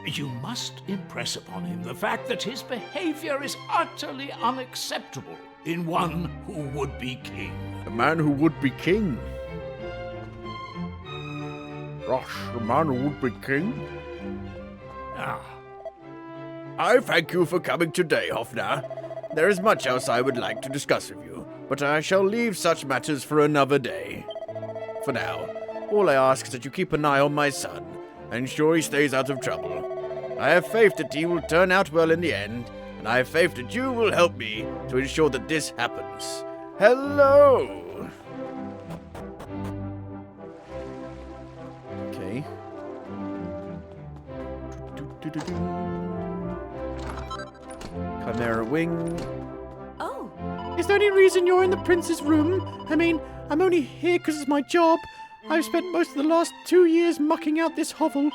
H: You must impress upon him the fact that his behavior is utterly unacceptable in one who would be king.
F: A man who would be king? Gosh, a man who would be king?
H: Ah,
F: I thank you for coming today, Hofner. There is much else I would like to discuss with you, but I shall leave such matters for another day. For now, all I ask is that you keep an eye on my son, and ensure he stays out of trouble. I have faith that he will turn out well in the end, and I have faith that you will help me to ensure that this happens. Hello!
A: Okay. Chimera wing.
D: Oh,
E: Is there any reason you're in the prince's room? I mean, I'm only here because it's my job. I've spent most of the last 2 years mucking out this hovel.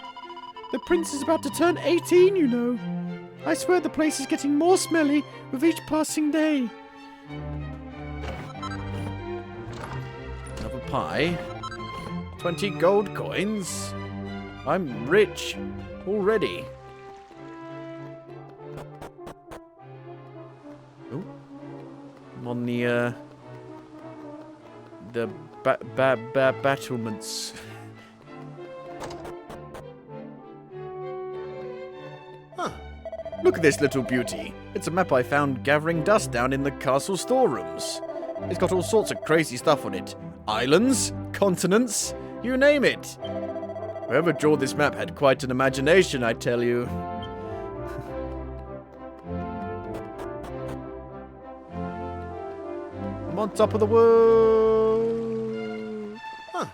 E: The prince is about to turn 18, you know. I swear the place is getting more smelly with each passing day.
A: Another pie. 20 gold coins. I'm rich already. Oh, I'm on the battlements. Huh. Look at this little beauty. It's a map I found gathering dust down in the castle storerooms. It's got all sorts of crazy stuff on it. Islands, continents, you name it. Whoever drew this map had quite an imagination, I tell you. I'm on top of the world. Huh.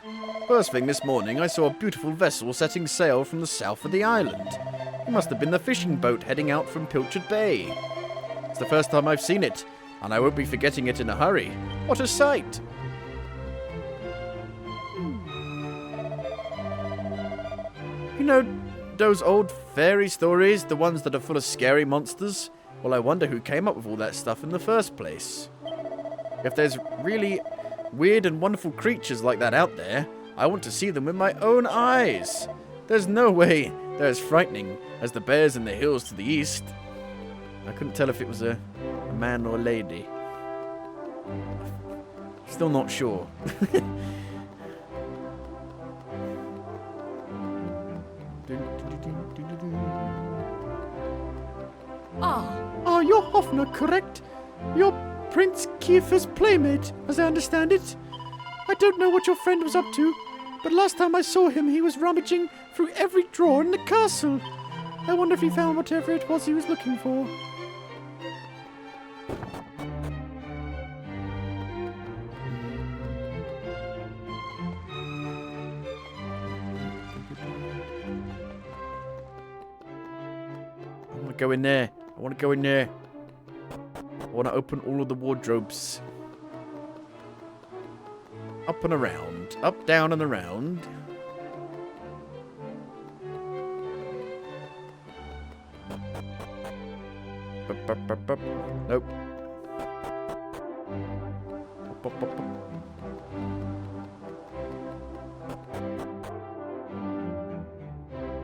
A: First thing this morning, I saw a beautiful vessel setting sail from the south of the island. It must have been the fishing boat heading out from Pilchard Bay. It's the first time I've seen it, and I won't be forgetting it in a hurry. What a sight! You know, those old fairy stories, the ones that are full of scary monsters? Well, I wonder who came up with all that stuff in the first place. If there's really weird and wonderful creatures like that out there, I want to see them with my own eyes. There's no way they're as frightening as the bears in the hills to the east. I couldn't tell if it was a man or a lady. Still not sure.
E: Ah, you're Hoffner, correct? You're Prince Kiefer's playmate, as I understand it. I don't know what your friend was up to, but last time I saw him he was rummaging through every drawer in the castle. I wonder if he found whatever it was he was looking for.
A: I want to go in there. I want to go in there. I want to open all of the wardrobes. Up and around. Up, down, and around. Bup, bup, bup, bup. Nope. Bup, bup, bup, bup.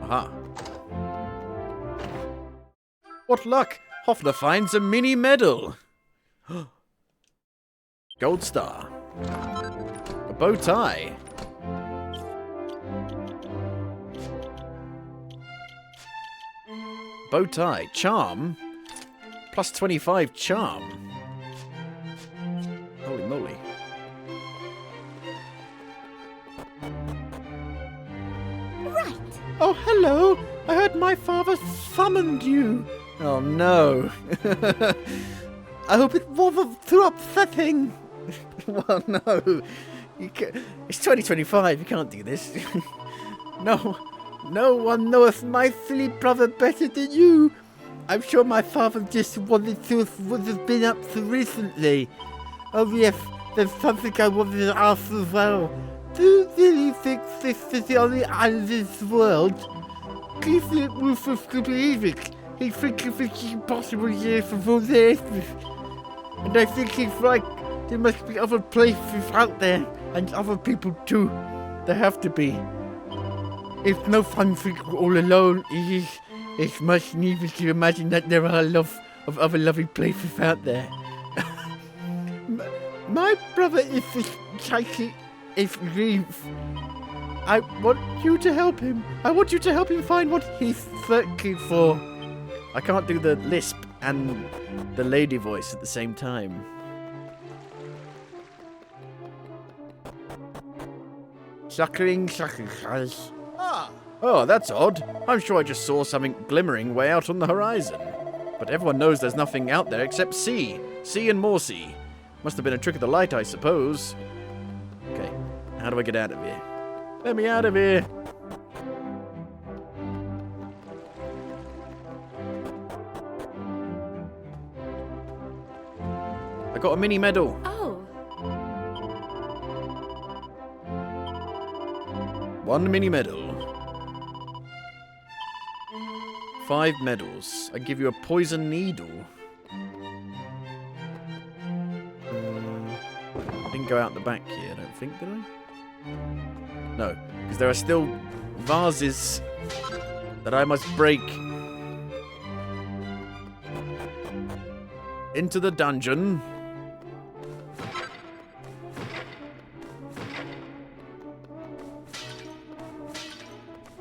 A: Aha. What luck! Hoffner finds a mini medal. Gold star. A bow tie. Bow tie. Charm. Plus 25 charm. Holy moly.
C: Right.
E: Oh, hello! I heard my father summoned you.
A: Oh no.
E: I hope it threw up the thing.
A: Well, no. It's 2025. You can't do this.
E: No one knoweth my silly brother better than you.
I: I'm sure my father just wanted to what has been up to recently. Oh yes, there's something I wanted to ask as well. Do you really think this is the only island in the world? Do you think Rufus could believe it? He thinks it's impossible years before this. And I think he's right. There must be other places out there, and other people too. There have to be. It's no fun thinking all alone. It's much needed to imagine that there are a lot of other lovely places out there. My brother is psychic. Is grief. I want you to help him. I want you to help him find what he's searching for.
A: I can't do the lisp and the lady voice at the same time.
I: Suckling.
A: Oh, that's odd. I'm sure I just saw something glimmering way out on the horizon. But everyone knows there's nothing out there except sea. Sea and more sea. Must have been a trick of the light, I suppose. Okay, how do I get out of here? Let me out of here! I got a mini medal.
D: Oh,
A: 1 mini medal. 5 medals. I give you a poison needle. I didn't go out the back here, I don't think, did I? No, because there are still vases that I must break. Into the dungeon.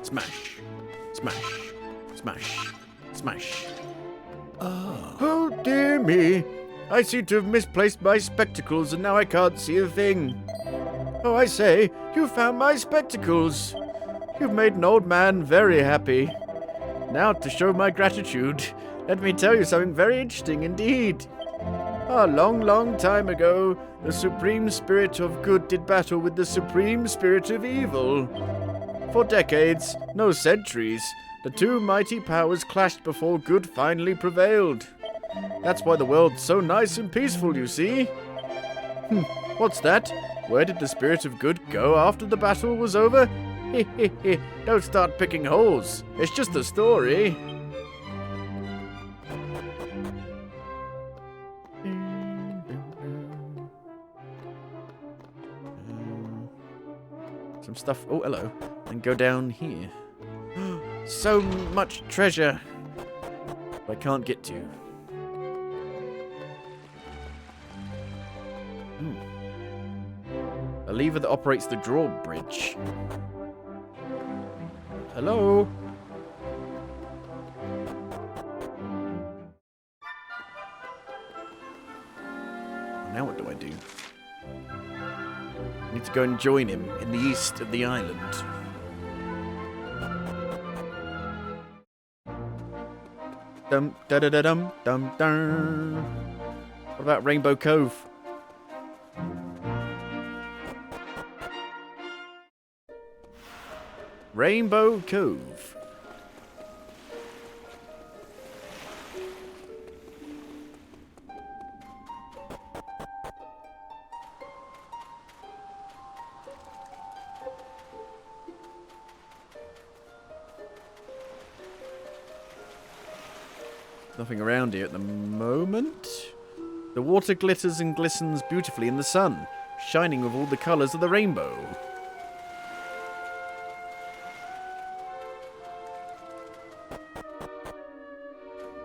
A: Smash. Smash. Smash. Smash. Oh, dear me. I seem to have misplaced my spectacles and now I can't see a thing. Oh, I say, you found my spectacles. You've made an old man very happy. Now, to show my gratitude, let me tell you something very interesting indeed. A long, long time ago, the supreme spirit of good did battle with the supreme spirit of evil. For decades, no centuries, the two mighty powers clashed before good finally prevailed. That's why the world's so nice and peaceful, you see. What's that? Where did the spirit of good go after the battle was over? Don't start picking holes. It's just a story. Some stuff. Oh, hello. And go down here. So much treasure. I can't get to. A lever that operates the drawbridge. Hello? Now what do I do? I need to go and join him in the east of the island. Dum da da da dum dum dum. What about Rainbow Cove? Rainbow Cove. Nothing around here at the moment. The water glitters and glistens beautifully in the sun, shining with all the colours of the rainbow.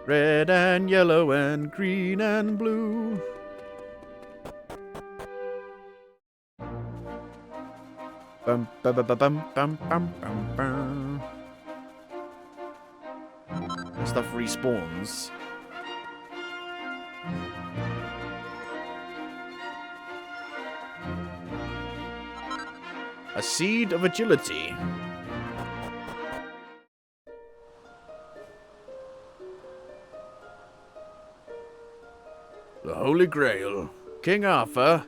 A: Red and yellow and green and blue. Bum ba ba ba bum bum bum bum bum. And stuff respawns. A seed of agility. The Holy Grail. King Arthur.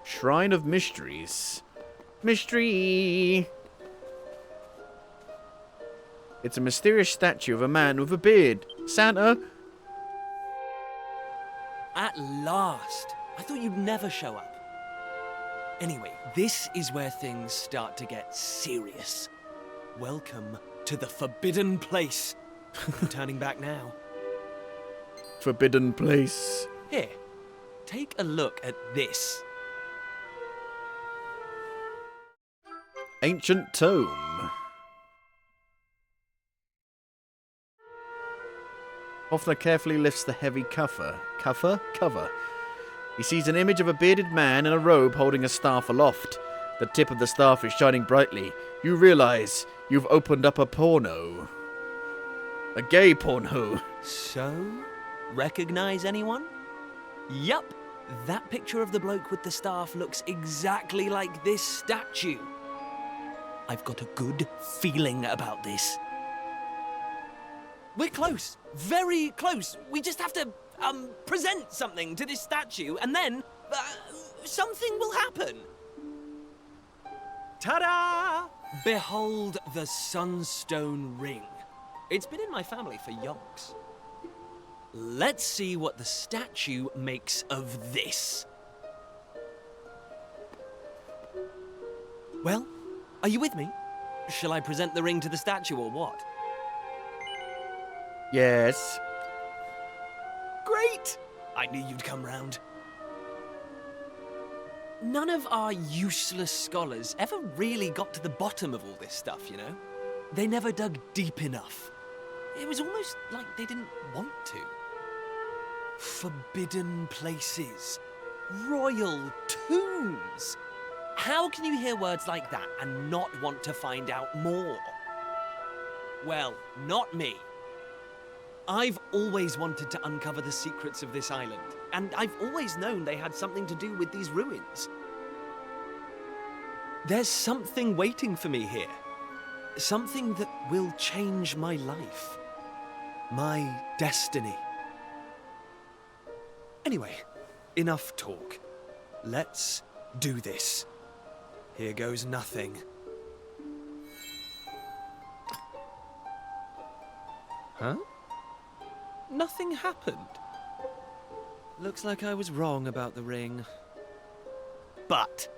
A: Shrine of Mysteries. Mystery! It's a mysterious statue of a man with a beard. Santa?
B: At last! I thought you'd never show up. Anyway, this is where things start to get serious. Welcome to the forbidden place. No turning back now.
A: Forbidden place.
B: Here, take a look at this.
A: Ancient tome. Hoffner carefully lifts the heavy cover. Cover. He sees an image of a bearded man in a robe holding a staff aloft. The tip of the staff is shining brightly. You realize you've opened up a porno. A gay porno.
B: So, recognize anyone? Yup, that picture of the bloke with the staff looks exactly like this statue. I've got a good feeling about this. We're close, very close. We just have to, present something to this statue and then, something will happen. Ta-da! Behold the Sunstone Ring. It's been in my family for yonks. Let's see what the statue makes of this. Well, are you with me? Shall I present the ring to the statue or what?
A: Yes.
B: Great! I knew you'd come round. None of our useless scholars ever really got to the bottom of all this stuff, you know? They never dug deep enough. It was almost like they didn't want to. Forbidden places. Royal tombs. How can you hear words like that and not want to find out more? Well, not me. I've always wanted to uncover the secrets of this island, and I've always known they had something to do with these ruins. There's something waiting for me here. Something that will change my life. My destiny. Anyway, enough talk. Let's do this. Here goes nothing. Huh? Nothing happened. Looks like I was wrong about the ring. But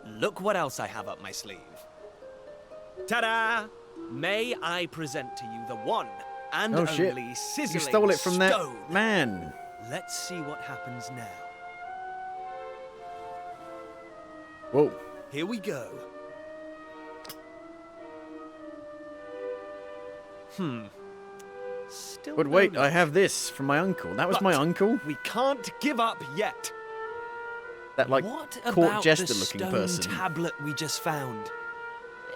B: look what else I have up my sleeve. Ta-da! May I present to you the one and
A: Oh shit.
B: only sizzling
A: You stole it from
B: stone.
A: that man.
B: Let's see what happens now.
A: Whoa.
B: Here we go. Still
A: But
B: no
A: wait,
B: luck.
A: I have this from my uncle. That was my
B: But
A: uncle?
B: We can't give up yet.
A: That, like,
B: What
A: court
B: about
A: jester
B: the
A: looking
B: stone
A: person.
B: tablet we just found?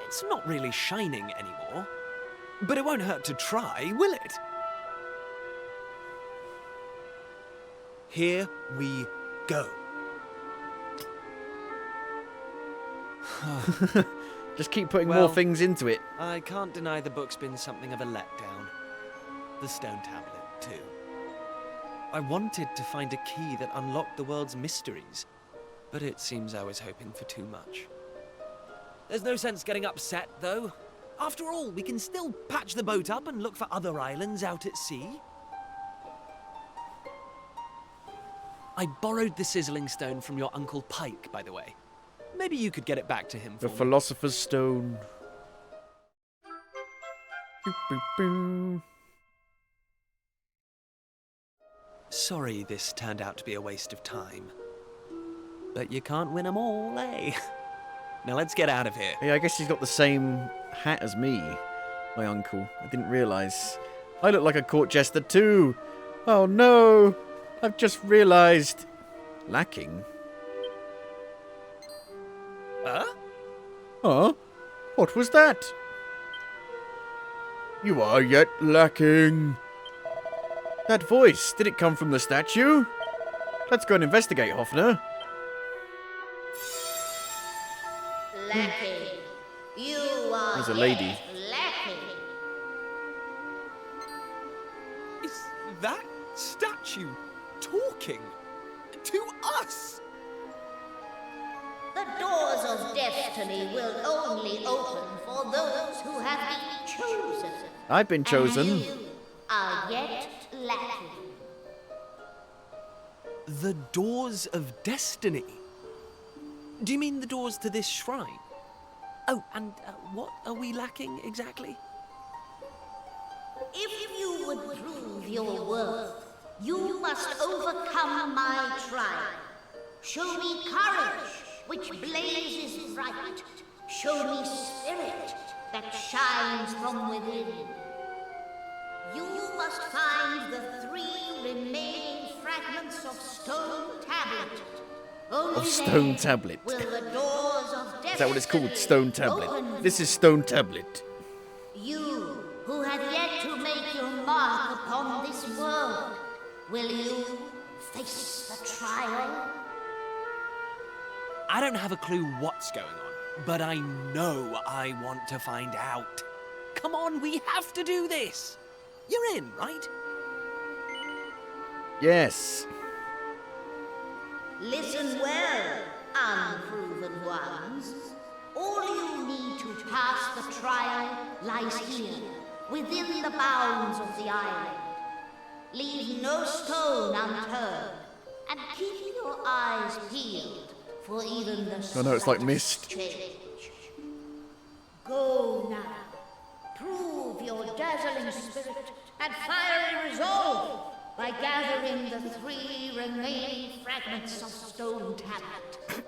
B: It's not really shining anymore. But it won't hurt to try, will it? Here we go.
A: Just keep putting
B: Well,
A: more things into it.
B: I can't deny the book's been something of a letdown. The stone tablet, too. I wanted to find a key that unlocked the world's mysteries, but it seems I was hoping for too much. There's no sense getting upset, though. After all, we can still patch the boat up and look for other islands out at sea. I borrowed the sizzling stone from your Uncle Pike, by the way. Maybe you could get it back to him for
A: The
B: me.
A: Philosopher's Stone. Boop, boop, boop.
B: Sorry this turned out to be a waste of time. But you can't win 'em all, eh? Now let's get out of here.
A: Yeah, I guess he's got the same hat as me, my uncle. I didn't realise. I look like a court jester too. Oh no! I've just realised. Lacking?
B: Huh?
A: Huh? What was that?
F: You are yet lacking.
A: That voice, did it come from the statue? Let's go and investigate, Hoffner.
J: Lacking. You are
A: There's a lady.
J: yet lacking.
B: Is that statue talking to us?
J: The doors of destiny will only open for those who have been chosen.
A: I've been chosen.
J: And you are yet lacking.
B: The doors of destiny? Do you mean the doors to this shrine? Oh, and what are we lacking exactly?
J: If you would prove your worth, you must overcome my trial. Show me courage, which blazes bright. Show me spirit that shines from within. You must find the 3 remaining fragments of stone tablet. Only
A: Stone
J: then
A: tablet.
J: will the doors of
A: Is that what it's called?
J: destiny
A: Stone tablet.
J: open
A: This is stone tablet.
J: you, who have yet to make your mark upon this world, will you face the trial?
B: I don't have a clue what's going on, but I know I want to find out. Come on, we have to do this. You're in, right?
A: Yes.
J: Listen well, unproven ones. All you need to pass the trial lies here, within the bounds of the island. Leave no stone unturned, and keep your eyes peeled for even the
A: I know, it's like
J: slightest
A: mist.
J: change. Go now. Prove your dazzling spirit and fiery resolve by gathering the 3 remaining fragments of stone tablet.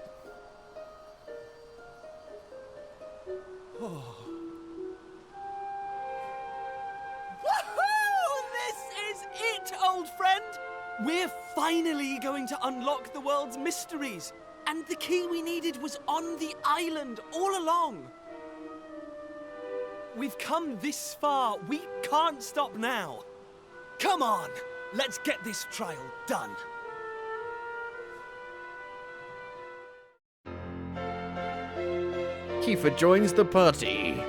B: Woohoo! This is it, old friend! We're finally going to unlock the world's mysteries. And the key we needed was on the island all along. We've come this far. We can't stop now. Come on, let's get this trial done.
A: Kiefer joins the party.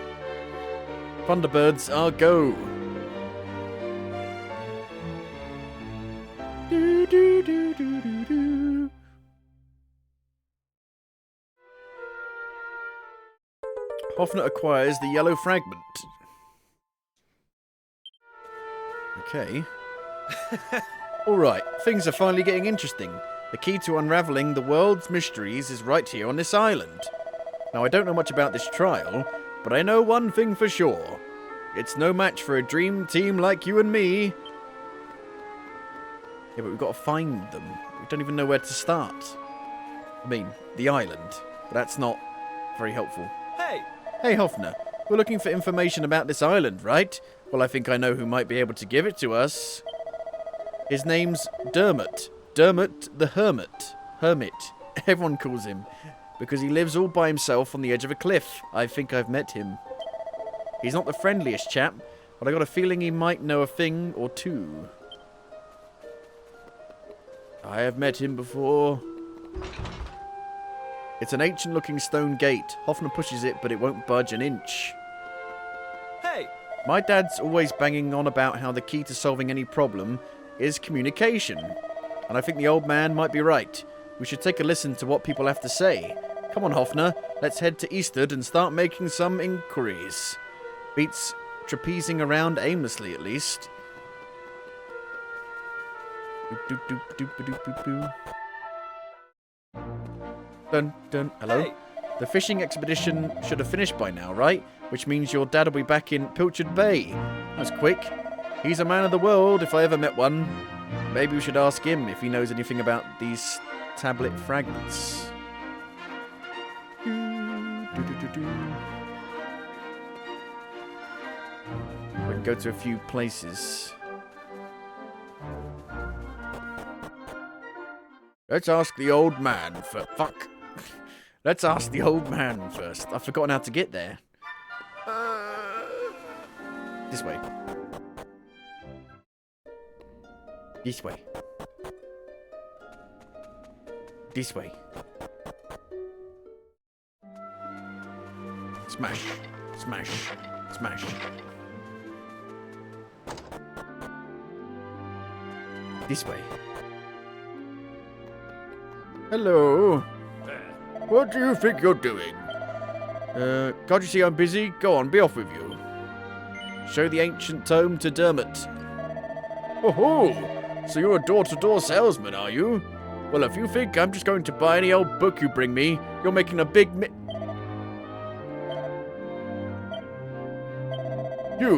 A: Thunderbirds are go. Do, do, do, do, do, do. Hoffner acquires the yellow fragment. Okay. Alright, things are finally getting interesting. The key to unravelling the world's mysteries is right here on this island. Now, I don't know much about this trial, but I know one thing for sure. It's no match for a dream team like you and me. Yeah, but we've got to find them. We don't even know where to start. I mean, the island. But that's not very helpful.
B: Hey,
A: Hey, Hoffner. We're looking for information about this island, right? Well, I think I know who might be able to give it to us. His name's Dermot. Dermot the Hermit. Hermit. Everyone calls him. Because he lives all by himself on the edge of a cliff. I think I've met him. He's not the friendliest chap, but I got a feeling he might know a thing or two. I have met him before. It's an ancient-looking stone gate. Hoffner pushes it, but it won't budge an inch.
B: hey,
A: My dad's always banging on about how the key to solving any problem is communication. And I think the old man might be right. We should take a listen to what people have to say. Come on, Hoffner. Let's head to Eastwood and start making some inquiries. Beats trapezing around aimlessly, at least. Dun, dun. Hello?
B: Hey.
A: The fishing expedition should have finished by now, right? Which means your dad will be back in Pilchard Bay. That's quick. He's a man of the world, if I ever met one. Maybe we should ask him if he knows anything about these tablet fragments. We can go to a few places. Let's ask the old man for... Fuck. Let's ask the old man first. I've forgotten how to get there. This way. This way. This way. Smash. Smash. Smash. This way. Hello.
F: What do you think you're doing? Can't you see I'm busy? Go on, be off with you.
A: Show the ancient tome to Dermot.
F: Oh, so you're a door-to-door salesman, are you? Well, if you think I'm just going to buy any old book you bring me, you're making a big You,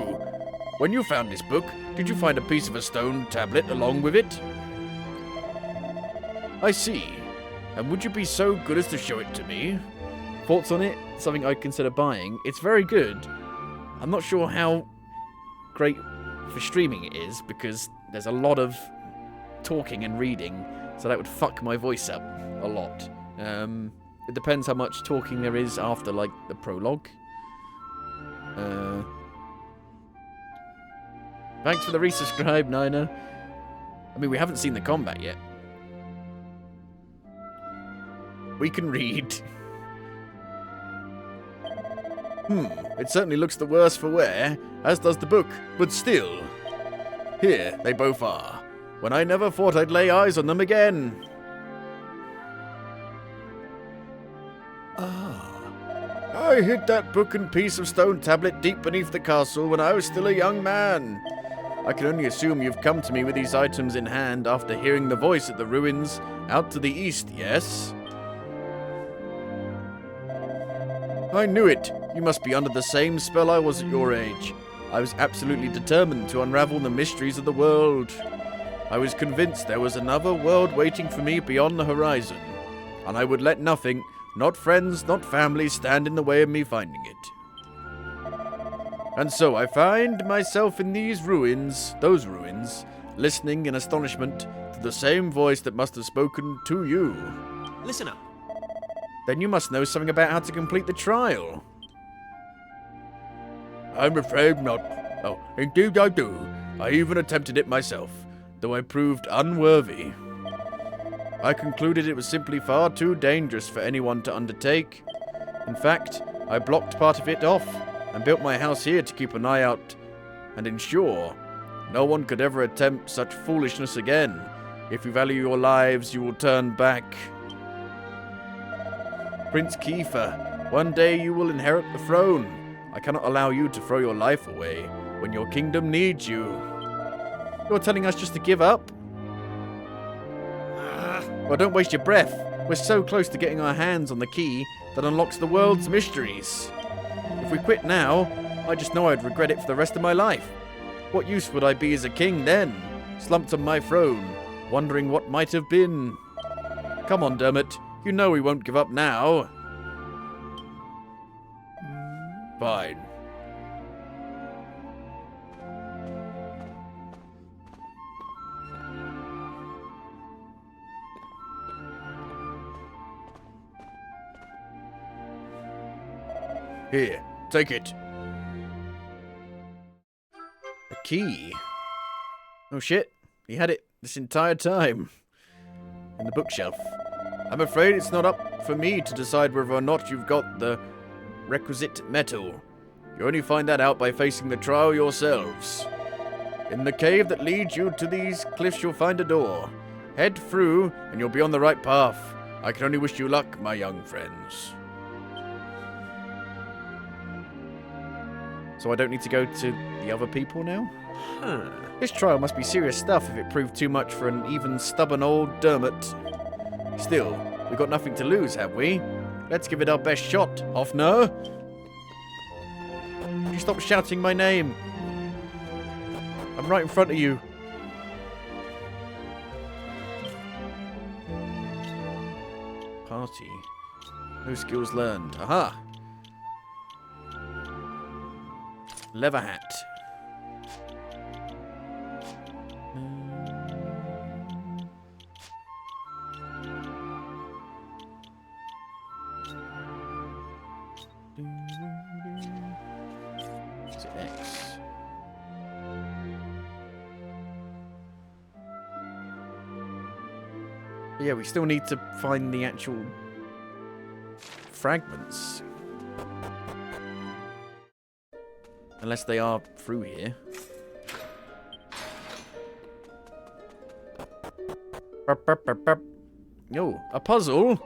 F: when you found this book, did you find a piece of a stone tablet along with it?
A: I see. And would you be so good as to show it to me? Thoughts on it? Something I'd consider buying. It's very good. I'm not sure how great for streaming it is, because there's a lot of talking and reading, so that would fuck my voice up a lot. It depends how much talking there is after, like, the prologue. Thanks for the resubscribe, Nina. I mean, we haven't seen the combat yet. We can read.
F: It certainly looks the worse for wear, as does the book, but still. Here they both are, when I never thought I'd lay eyes on them again. I hid that book and piece of stone tablet deep beneath the castle when I was still a young man. I can only assume you've come to me with these items in hand after hearing the voice at the ruins out to the east, yes? I knew it. You must be under the same spell I was at your age. I was absolutely determined to unravel the mysteries of the world. I was convinced there was another world waiting for me beyond the horizon, and I would let nothing, not friends, not family, stand in the way of me finding it. And so I find myself in these ruins, those ruins, listening in astonishment to the same voice that must have spoken to you.
B: Listen up.
A: Then you must know something about how to complete the trial.
F: I'm afraid not. Oh, indeed I do. I even attempted it myself, though I proved unworthy.
A: I concluded it was simply far too dangerous for anyone to undertake. In fact, I blocked part of it off and built my house here to keep an eye out and ensure no one could ever attempt such foolishness again. If you value your lives, you will turn back. Prince Kiefer, one day you will inherit the throne. I cannot allow you to throw your life away when your kingdom needs you. You're telling us just to give up? Well, don't waste your breath. We're so close to getting our hands on the key that unlocks the world's mysteries. If we quit now, I just know I'd regret it for the rest of my life. What use would I be as a king then? Slumped on my throne, wondering what might have been. Come on, Dermot. You know we won't give up now.
F: Fine. Here, take it.
A: A key? Oh shit, he had it this entire time. In the bookshelf. I'm afraid it's not up for me to decide whether or not you've got the requisite metal. You only find that out by facing the trial yourselves. In the cave that leads you to these cliffs you'll find a door. Head through and you'll be on the right path. I can only wish you luck, my young friends. So I don't need to go to the other people now? This trial must be serious stuff if it proved too much for an even stubborn old Dermot. Still, we've got nothing to lose, have we? Let's give it our best shot, Hoffner. Could you stop shouting my name? I'm right in front of you. Party. No skills learned. Aha! Leather hat. Is it X? Yeah, we still need to find the actual fragments. Unless they are through here. No, a puzzle.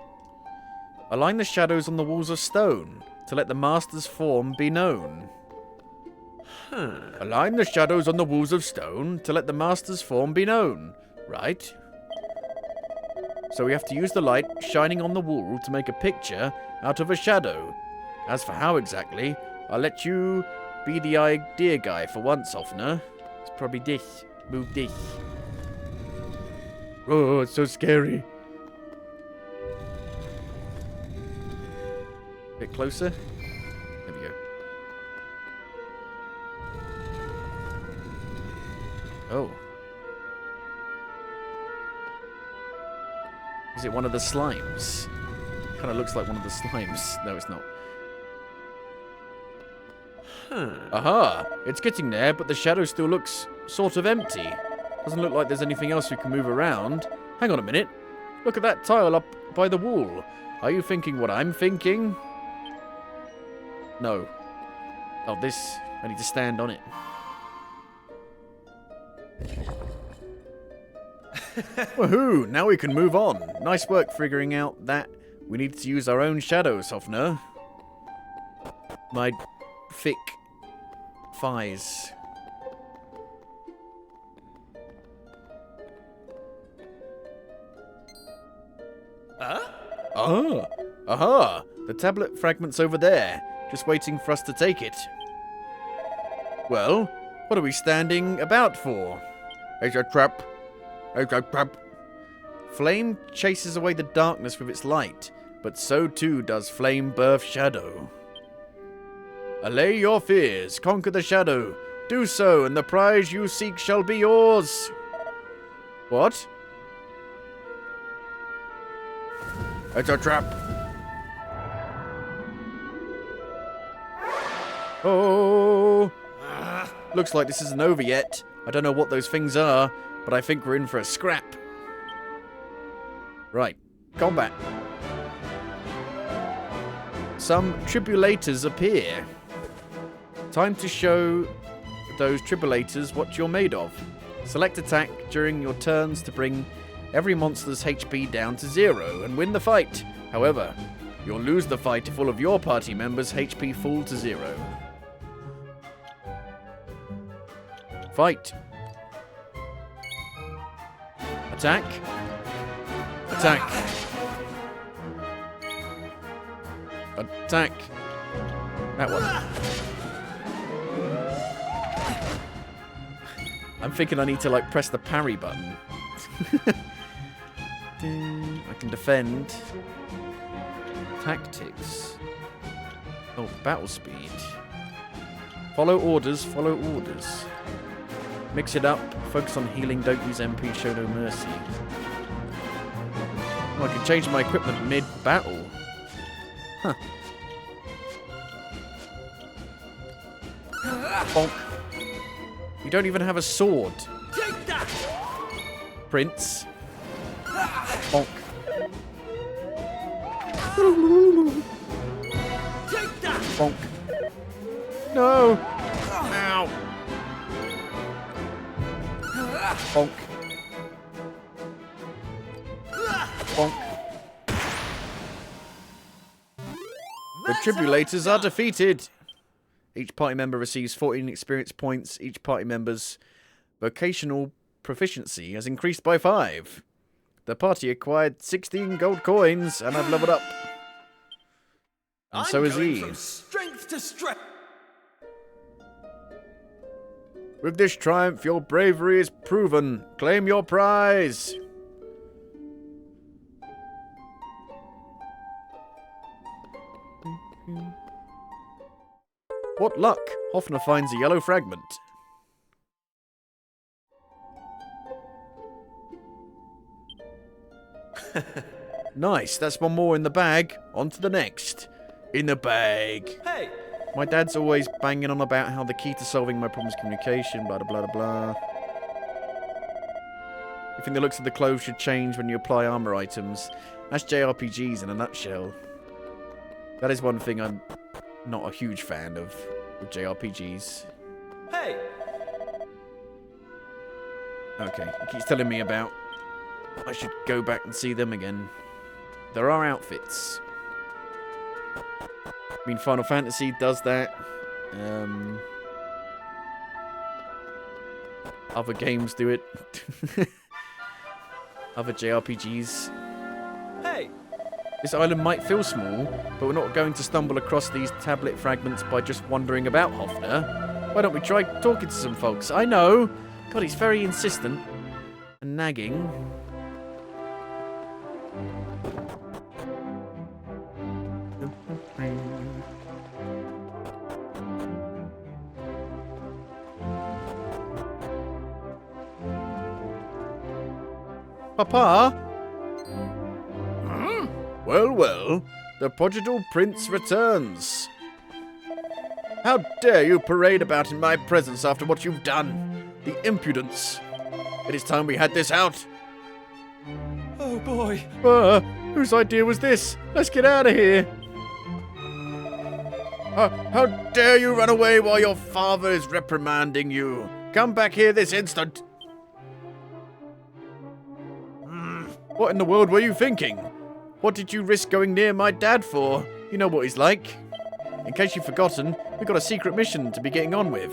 A: Align the shadows on the walls of stone. to let the master's form be known.
F: Align the shadows on the walls of stone
A: To let the master's form be known. Right. So we have to use the light shining on the wall to make a picture out of a shadow. As for how exactly, I'll let you be the idea guy for once, Hoffner. It's probably this. Move this.
F: Oh, it's so scary.
A: Bit closer. There we go. Oh. Is it one of the slimes? Kind of looks like one of the slimes. No, it's not. Aha! It's getting there, but the shadow still looks sort of empty. Doesn't look like there's anything else we can move around. Hang on a minute. Look at that tile up by the wall. Are you thinking what I'm thinking? No. Oh, this. I need to stand on it. Woohoo! Now we can move on. Nice work figuring out that we need to use our own shadows, Hoffner. My thick thighs. Ah! Aha! The tablet fragment's over there, just waiting for us to take it. Well, what are we standing about for?
F: It's a trap. It's a trap.
A: Flame chases away the darkness with its light, but so too does flame birth shadow. Allay your fears, conquer the shadow. Do so, and the prize you seek shall be yours. What?
F: It's a trap.
A: Oh! Looks like this isn't over yet. I don't know what those things are, but I think we're in for a scrap. Right, combat. Some tribulators appear. Time to show those tribulators what you're made of. Select attack during your turns to bring every monster's HP down to 0 and win the fight. However, you'll lose the fight if all of your party members' HP fall to 0. Fight. Attack. Attack. Attack. That one. I'm thinking I need to, like, press the parry button. I can defend. Tactics. Oh, battle speed. Follow orders, follow orders. Mix it up. Focus on healing, don't use MP, show no mercy. Oh, I can change my equipment mid-battle. Huh. Bonk. You don't even have a sword.
B: Take that!
A: Prince. Bonk.
B: Take that!
A: Bonk. No! Ow! Bonk. Bonk. The tribulators are defeated. Each party member receives 14 experience points. Each party member's vocational proficiency has increased by 5. The party acquired 16 gold coins, and I've leveled up. And so has he.
B: From strength to strength.
A: With this triumph, your bravery is proven. Claim your prize. What luck! Hoffner finds a yellow fragment. Nice, that's one more in the bag. On to the next. In the bag.
B: Hey!
A: My dad's always banging on about how the key to solving my problem is communication, blah, blah, blah, blah. You think the looks of the clothes should change when you apply armor items? That's JRPGs in a nutshell. That is one thing I'm not a huge fan of with JRPGs.
B: Hey!
A: Okay, he keeps telling me about I should go back and see them again. There are outfits. I mean, Final Fantasy does that. Other games do it. Other JRPGs.
B: Hey!
A: This island might feel small, but we're not going to stumble across these tablet fragments by just wandering about, Hoffner. Why don't we try talking to some folks? I know! God, he's very insistent. And nagging. Papa?
F: Well, well, the prodigal prince returns. How dare you parade about in my presence after what you've done? The impudence. It is time we had this out.
G: Oh boy.
A: Whose idea was this? Let's get out of here.
F: How dare you run away while your father is reprimanding you? Come back here this instant.
A: What in the world were you thinking? What did you risk going near my dad for? You know what he's like. In case you've forgotten, we've got a secret mission to be getting on with.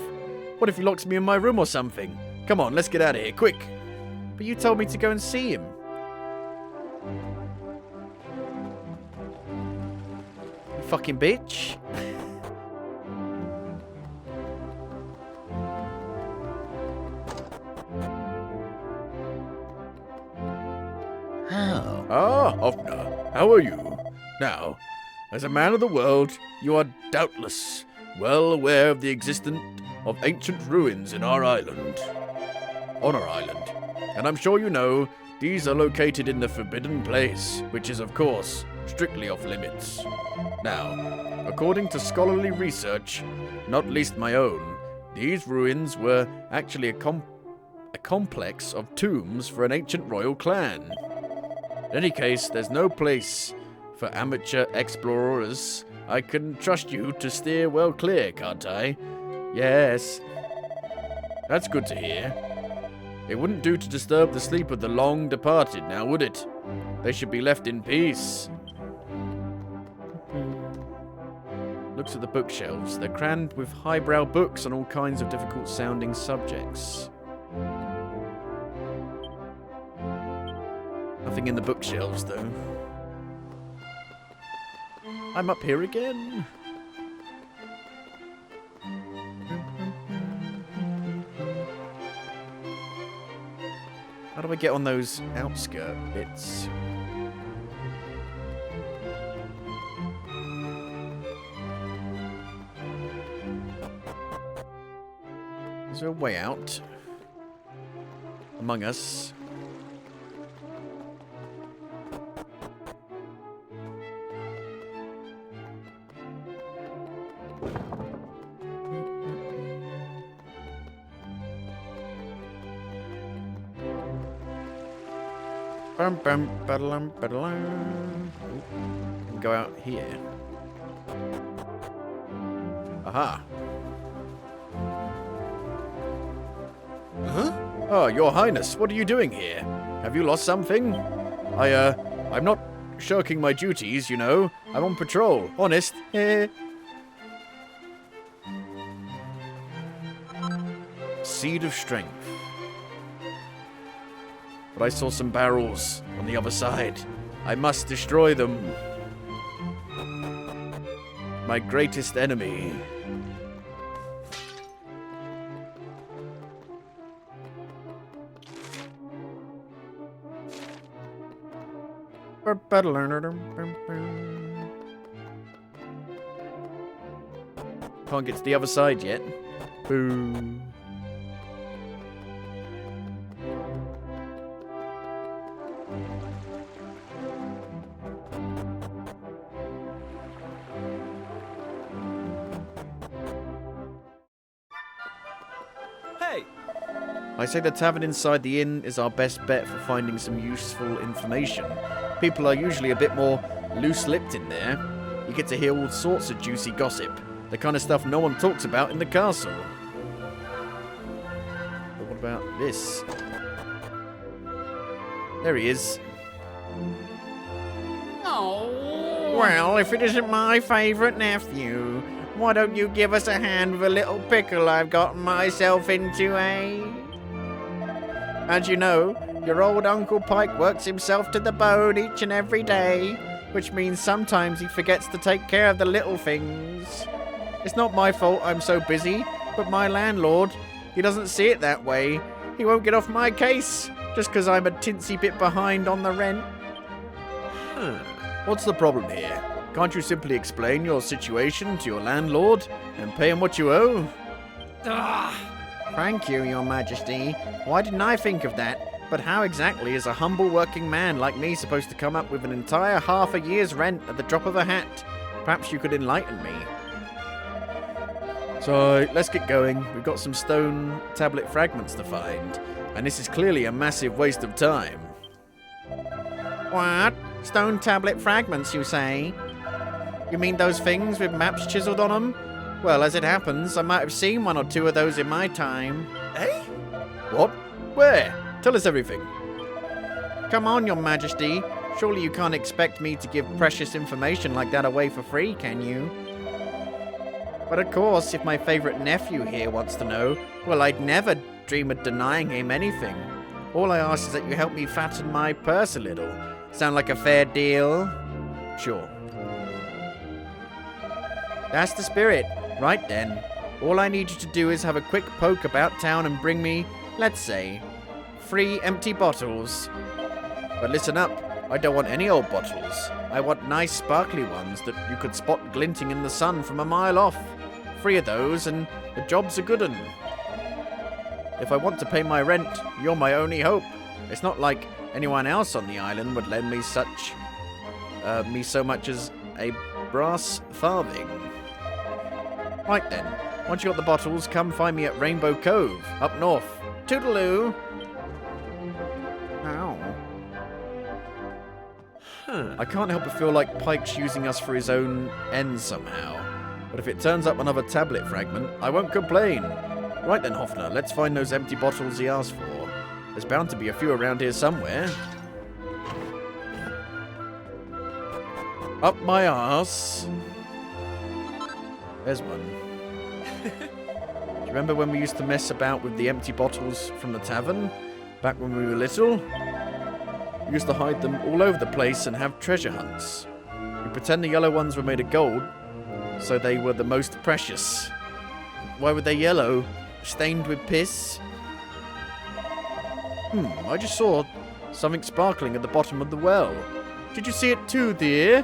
A: What if he locks me in my room or something? Come on, let's get out of here, quick. But you told me to go and see him. You fucking bitch.
F: Ah, Hoffner, how are you? Now, as a man of the world, you are doubtless well aware of the existence of ancient ruins in our island. On our island. And I'm sure you know these are located in the Forbidden Place, which is, of course, strictly off limits. Now, according to scholarly research, not least my own, these ruins were actually a complex of tombs for an ancient royal clan. In any case, there's no place for amateur explorers. I can trust you to steer well clear, can't I? Yes. That's good to hear. It wouldn't do to disturb the sleep of the long departed, now would it? They should be left in peace. Looks at the bookshelves. They're crammed with highbrow books on all kinds of difficult-sounding subjects. Nothing in the bookshelves, though. I'm up here again. How do I get on those outskirt bits? Is there a way out? Among Us. Bum, bum, ba-da-lum, ba-da-lum. Can go out here. Aha. Huh? Oh, Your Highness, what are you doing here? Have you lost something? I'm not shirking my duties, you know. I'm on patrol. Honest. Seed of Strength. But I saw some barrels on the other side. I must destroy them. My greatest enemy. Can't get to the other side yet. Boo.
B: Hey!
A: I say the tavern inside the inn is our best bet for finding some useful information. People are usually a bit more loose-lipped in there. You get to hear all sorts of juicy gossip. The kind of stuff no one talks about in the castle. But what about this? There he is.
K: Oh,
I: Well, if it isn't my favourite nephew, why don't you give us a hand with a little pickle I've gotten myself into, eh? As you know, your old Uncle Pike works himself to the bone each and every day, which means sometimes he forgets to take care of the little things. It's not my fault I'm so busy, but my landlord, he doesn't see it that way. He won't get off my case, just 'cause I'm a tinsy bit behind on the rent.
A: What's the problem here? Can't you simply explain your situation to your landlord and pay him what you owe?
I: Thank you, Your Majesty. Why didn't I think of that? But how exactly is a humble working man like me supposed to come up with an entire half a year's rent at the drop of a hat? Perhaps you could enlighten me.
A: So, let's get going. We've got some stone tablet fragments to find, and this is clearly a massive waste of time.
I: What? Stone tablet fragments, you say? You mean those things with maps chiseled on them? Well, as it happens, I might have seen one or two of those in my time.
B: Eh?
A: What? Where? Tell us everything.
I: Come on, Your Majesty. Surely you can't expect me to give precious information like that away for free, can you? But of course, if my favourite nephew here wants to know, well, I'd never dream of denying him anything. All I ask is that you help me fatten my purse a little. Sound like a fair deal?
A: Sure.
I: That's the spirit. Right then. All I need you to do is have a quick poke about town and bring me, let's say, 3 empty bottles.
A: But listen up. I don't want any old bottles.
I: I want nice sparkly ones that you could spot glinting in the sun from a mile off. 3 of those and the job's a good 'un.
A: If I want to pay my rent, you're my only hope. It's not like anyone else on the island would lend me so much as a brass farthing.
I: Right then. Once you got the bottles, come find me at Rainbow Cove, up north. Toodaloo! Ow.
A: I can't help but feel like Pike's using us for his own ends somehow. But if it turns up another tablet fragment, I won't complain. Right then, Hoffner, let's find those empty bottles he asked for. There's bound to be a few around here somewhere. Up my arse. There's one. Do you remember when we used to mess about with the empty bottles from the tavern? Back when we were little? We used to hide them all over the place and have treasure hunts. We pretend the yellow ones were made of gold, so they were the most precious. Why were they yellow? Stained with piss? I just saw something sparkling at the bottom of the well. Did you see it too, dear?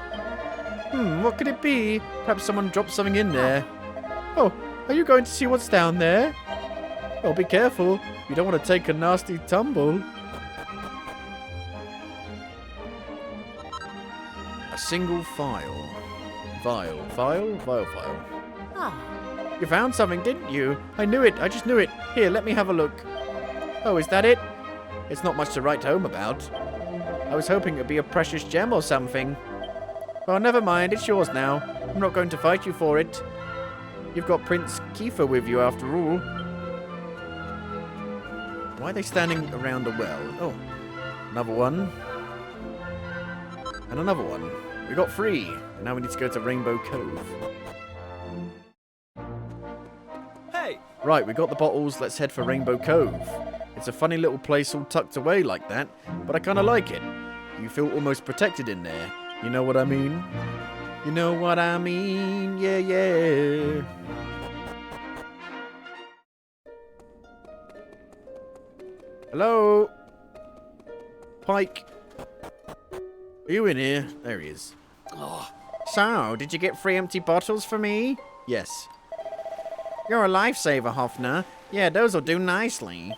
A: What could it be? Perhaps someone dropped something in there. Oh, are you going to see what's down there? Oh, be careful. You don't want to take a nasty tumble. A single file. Vial. You found something, didn't you? I knew it. I just knew it. Here, let me have a look. Oh, is that it? It's not much to write home about. I was hoping it'd be a precious gem or something. Well, never mind. It's yours now. I'm not going to fight you for it. You've got Prince Kiefer with you after all. Why are they standing around a well? Oh, another one. And another one. We got 3. And now we need to go to Rainbow Cove.
B: Hey!
A: Right, we got the bottles. Let's head for Rainbow Cove. It's a funny little place all tucked away like that, but I kind of like it. You feel almost protected in there. You know what I mean? You know what I mean? Yeah. Hello? Pike? Are you in here? There he is.
I: So, did you get 3 empty bottles for me?
A: Yes.
I: You're a lifesaver, Hoffner. Yeah, those'll do nicely.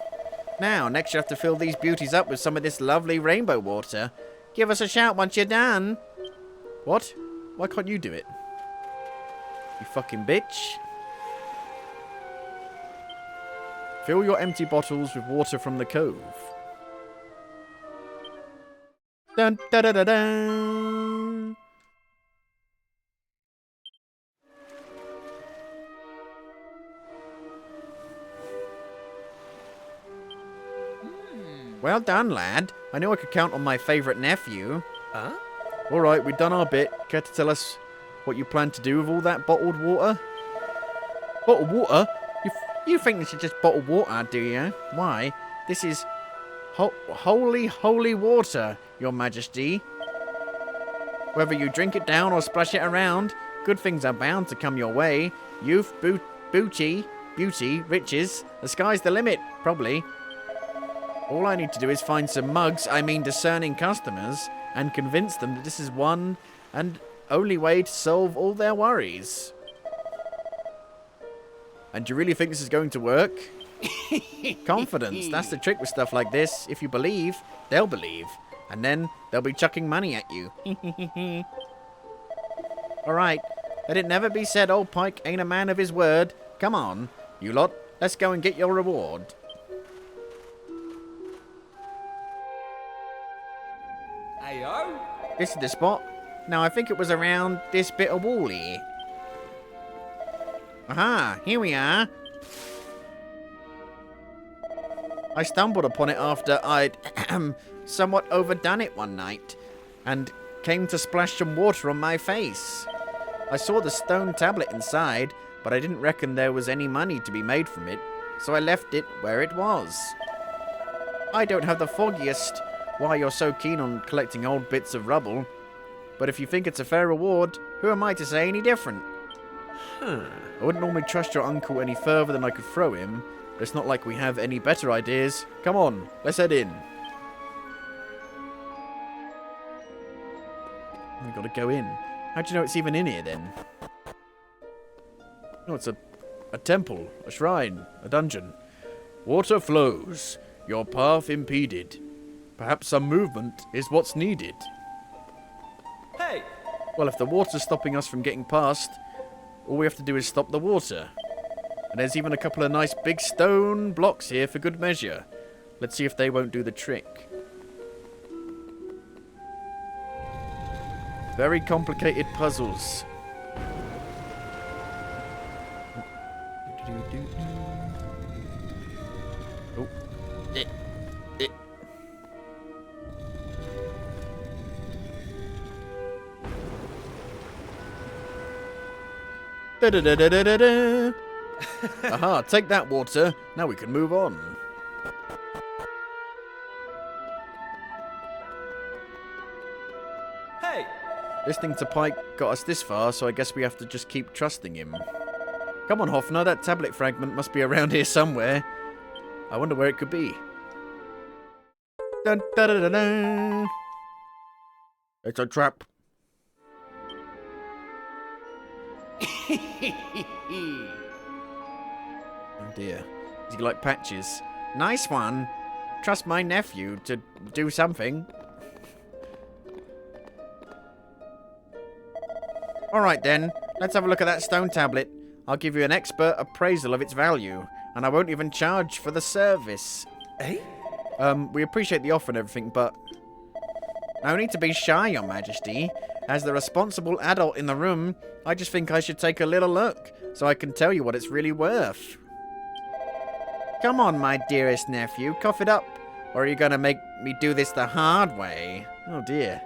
I: Now, next you have to fill these beauties up with some of this lovely rainbow water. Give us a shout once you're done.
A: What? Why can't you do it? You fucking bitch. Fill your empty bottles with water from the cove. Dun da da da dun.
I: Well done, lad. I knew I could count on my favourite nephew.
B: Huh?
A: Alright, we've done our bit. Care to tell us what you plan to do with all that bottled water? Bottled water? You think this is just bottled water, do you? Why? This is holy water, Your Majesty. Whether you drink it down or splash it around, good things are bound to come your way. Youth, beauty, riches. The sky's the limit, probably. All I need to do is find some discerning customers, and convince them that this is one and only way to solve all their worries. And do you really think this is going to work? Confidence, that's the trick with stuff like this. If you believe, they'll believe. And then they'll be chucking money at you. Alright, let it never be said old Pike ain't a man of his word. Come on, you lot, let's go and get your reward.
B: Ayo?
A: This is the spot. Now, I think it was around this bit of wall here. Aha, here we are. I stumbled upon it after I'd somewhat overdone it one night, and came to splash some water on my face. I saw the stone tablet inside, but I didn't reckon there was any money to be made from it, so I left it where it was. I don't have the foggiest why you're so keen on collecting old bits of rubble, but if you think it's a fair reward, who am I to say any different? I wouldn't normally trust your uncle any further than I could throw him, but it's not like we have any better ideas. Come on, let's head in. We gotta go in. How do you know it's even in here then? No, it's a temple, a shrine, a dungeon. Water flows, your path impeded. Perhaps some movement is what's needed.
B: Hey!
A: Well, if the water's stopping us from getting past, all we have to do is stop the water. And there's even a couple of nice big stone blocks here for good measure. Let's see if they won't do the trick. Very complicated puzzles. Oh. Da-da-da-da-da-da. Aha, take that water. Now we can move on.
B: Hey!
A: Listening to Pike got us this far, so I guess we have to just keep trusting him. Come on, Hoffner, that tablet fragment must be around here somewhere. I wonder where it could be. Dun, da, da, da, da. It's a trap. Oh dear. Is he like Patches? Nice one. Trust my nephew to do something. Alright then, let's have a look at that stone tablet. I'll give you an expert appraisal of its value, and I won't even charge for the service.
B: Eh?
A: We appreciate the offer and everything, but... No need to be shy, Your Majesty. As the responsible adult in the room, I just think I should take a little look, so I can tell you what it's really worth. Come on, my dearest nephew, cough it up, or are you going to make me do this the hard way? Oh dear.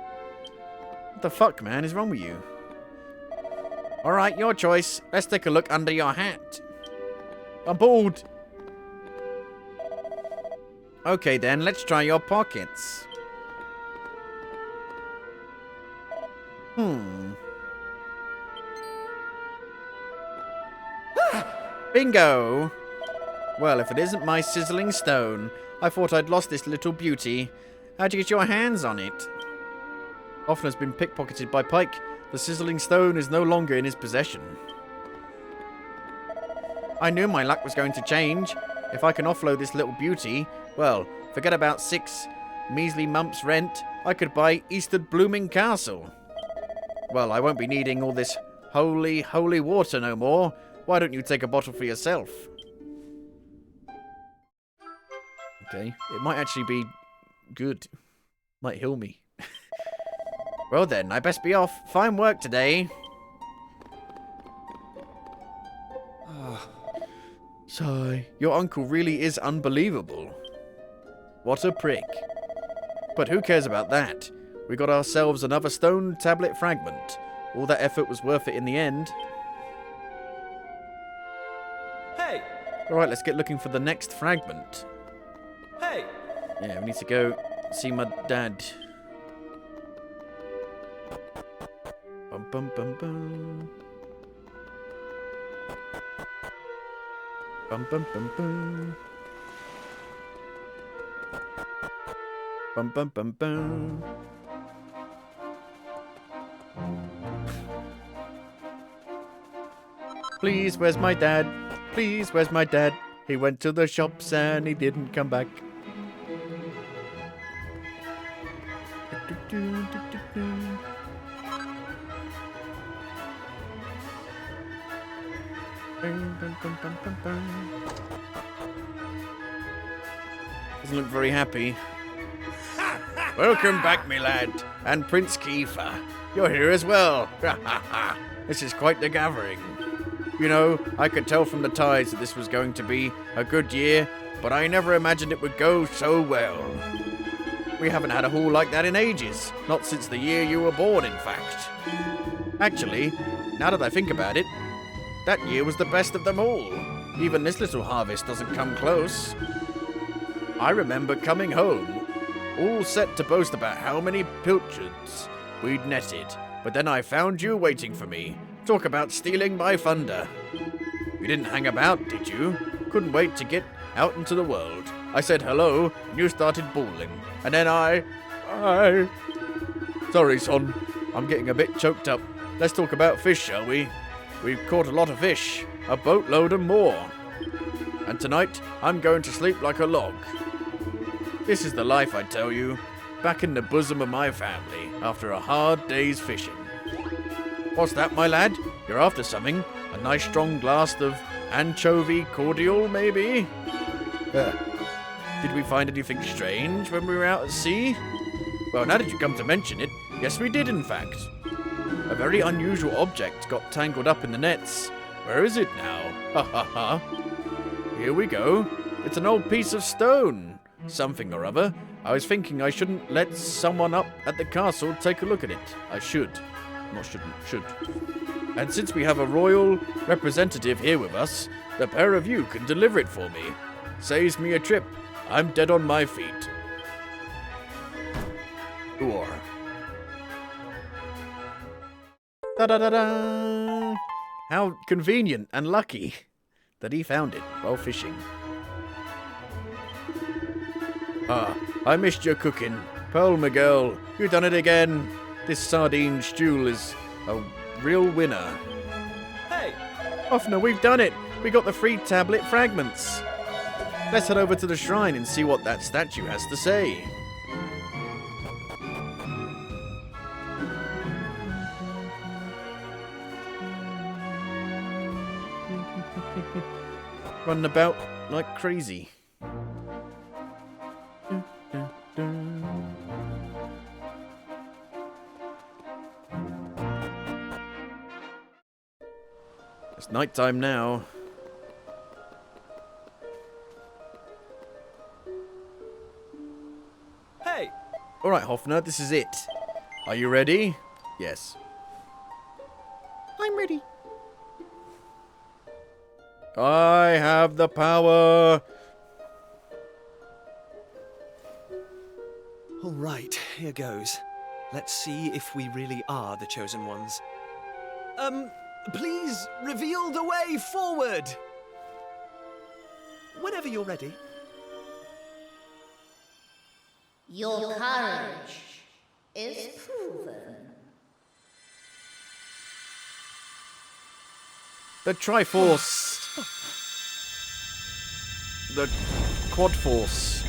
A: What the fuck, man, is wrong with you? Alright, your choice. Let's take a look under your hat. I'm bored. Okay then, let's try your pockets. Bingo! Well, if it isn't my sizzling stone, I thought I'd lost this little beauty. How'd you get your hands on it? Hoffner's been pickpocketed by Pike. The sizzling stone is no longer in his possession. I knew my luck was going to change. If I can offload this little beauty, well, forget about 6 measly months' rent. I could buy Eastern Blooming Castle. Well, I won't be needing all this holy water no more. Why don't you take a bottle for yourself? Okay, it might actually be good. Might heal me. Well then, I best be off. Fine work today. Sigh. Your uncle really is unbelievable. What a prick. But who cares about that? We got ourselves another stone tablet fragment. All that effort was worth it in the end.
B: Hey!
A: Alright, let's get looking for the next fragment.
B: Hey!
A: Yeah, we need to go see my dad. Bum bum bum bum. Bum bum bum bum. Bum bum bum bum. Please, where's my dad? Please, where's my dad? He went to the shops and he didn't come back. Doesn't look very happy. Welcome back, me lad, and Prince Kiefer. You're here as well. This is quite the gathering. You know, I could tell from the tides that this was going to be a good year, but I never imagined it would go so well. We haven't had a haul like that in ages. Not since the year you were born, in fact. Actually, now that I think about it, that year was the best of them all. Even this little harvest doesn't come close. I remember coming home, all set to boast about how many pilchards we'd netted, but then I found you waiting for me. Talk about stealing my thunder. You didn't hang about, did you? Couldn't wait to get out into the world. I said hello, and you started bawling. And then I... Sorry, son. I'm getting a bit choked up. Let's talk about fish, shall we? We've caught a lot of fish. A boatload and more. And tonight, I'm going to sleep like a log. This is the life, I tell you. Back in the bosom of my family, after a hard day's fishing. What's that, my lad? You're after something? A nice strong glass of anchovy cordial, maybe? Did we find anything strange when we were out at sea? Well, now that you come to mention it, yes we did in fact. A very unusual object got tangled up in the nets. Where is it now? Ha ha ha. Here we go. It's an old piece of stone. Something or other. I was thinking I shouldn't let someone up at the castle take a look at it. I should. Not shouldn't, should. And since we have a royal representative here with us, the pair of you can deliver it for me. Saves me a trip. I'm dead on my feet. Or. Da-da-da-da! How convenient and lucky that he found it while fishing. Ah, I missed your cooking. Pearl, my girl, you done it again. This sardine stew is a real winner.
B: Hey!
A: Hoffner, we've done it! We got the 3 tablet fragments. Let's head over to the shrine and see what that statue has to say. Running about like crazy. It's nighttime now.
B: Hey!
A: Alright, Hoffner, this is it. Are you ready? Yes.
E: I'm ready.
A: I have the power.
B: All right, here goes. Let's see if we really are the chosen ones. Please reveal the way forward. Whenever you're ready.
J: Your courage is proven.
A: The Triforce. The Quad Force.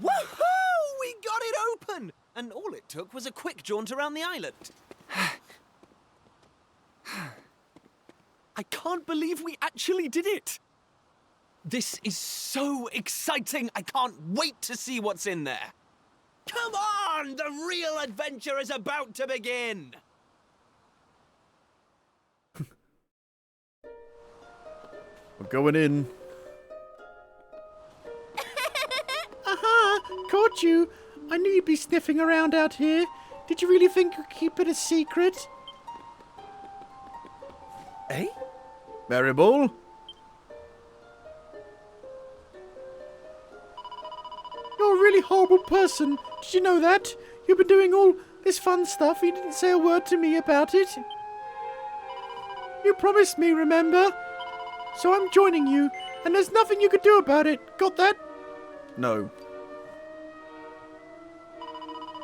B: Woohoo! We got it open! And all it took was a quick jaunt around the island. I can't believe we actually did it! This is so exciting! I can't wait to see what's in there! Come on! The real adventure is about to begin!
A: We're going in.
E: Aha! Caught you! I knew you'd be sniffing around out here. Did you really think you'd keep it a secret?
B: Eh?
A: Maribel?
E: You're a really horrible person. Did you know that? You've been doing all this fun stuff. You didn't say a word to me about it. You promised me, remember? So I'm joining you, and there's nothing you could do about it. Got that?
A: No.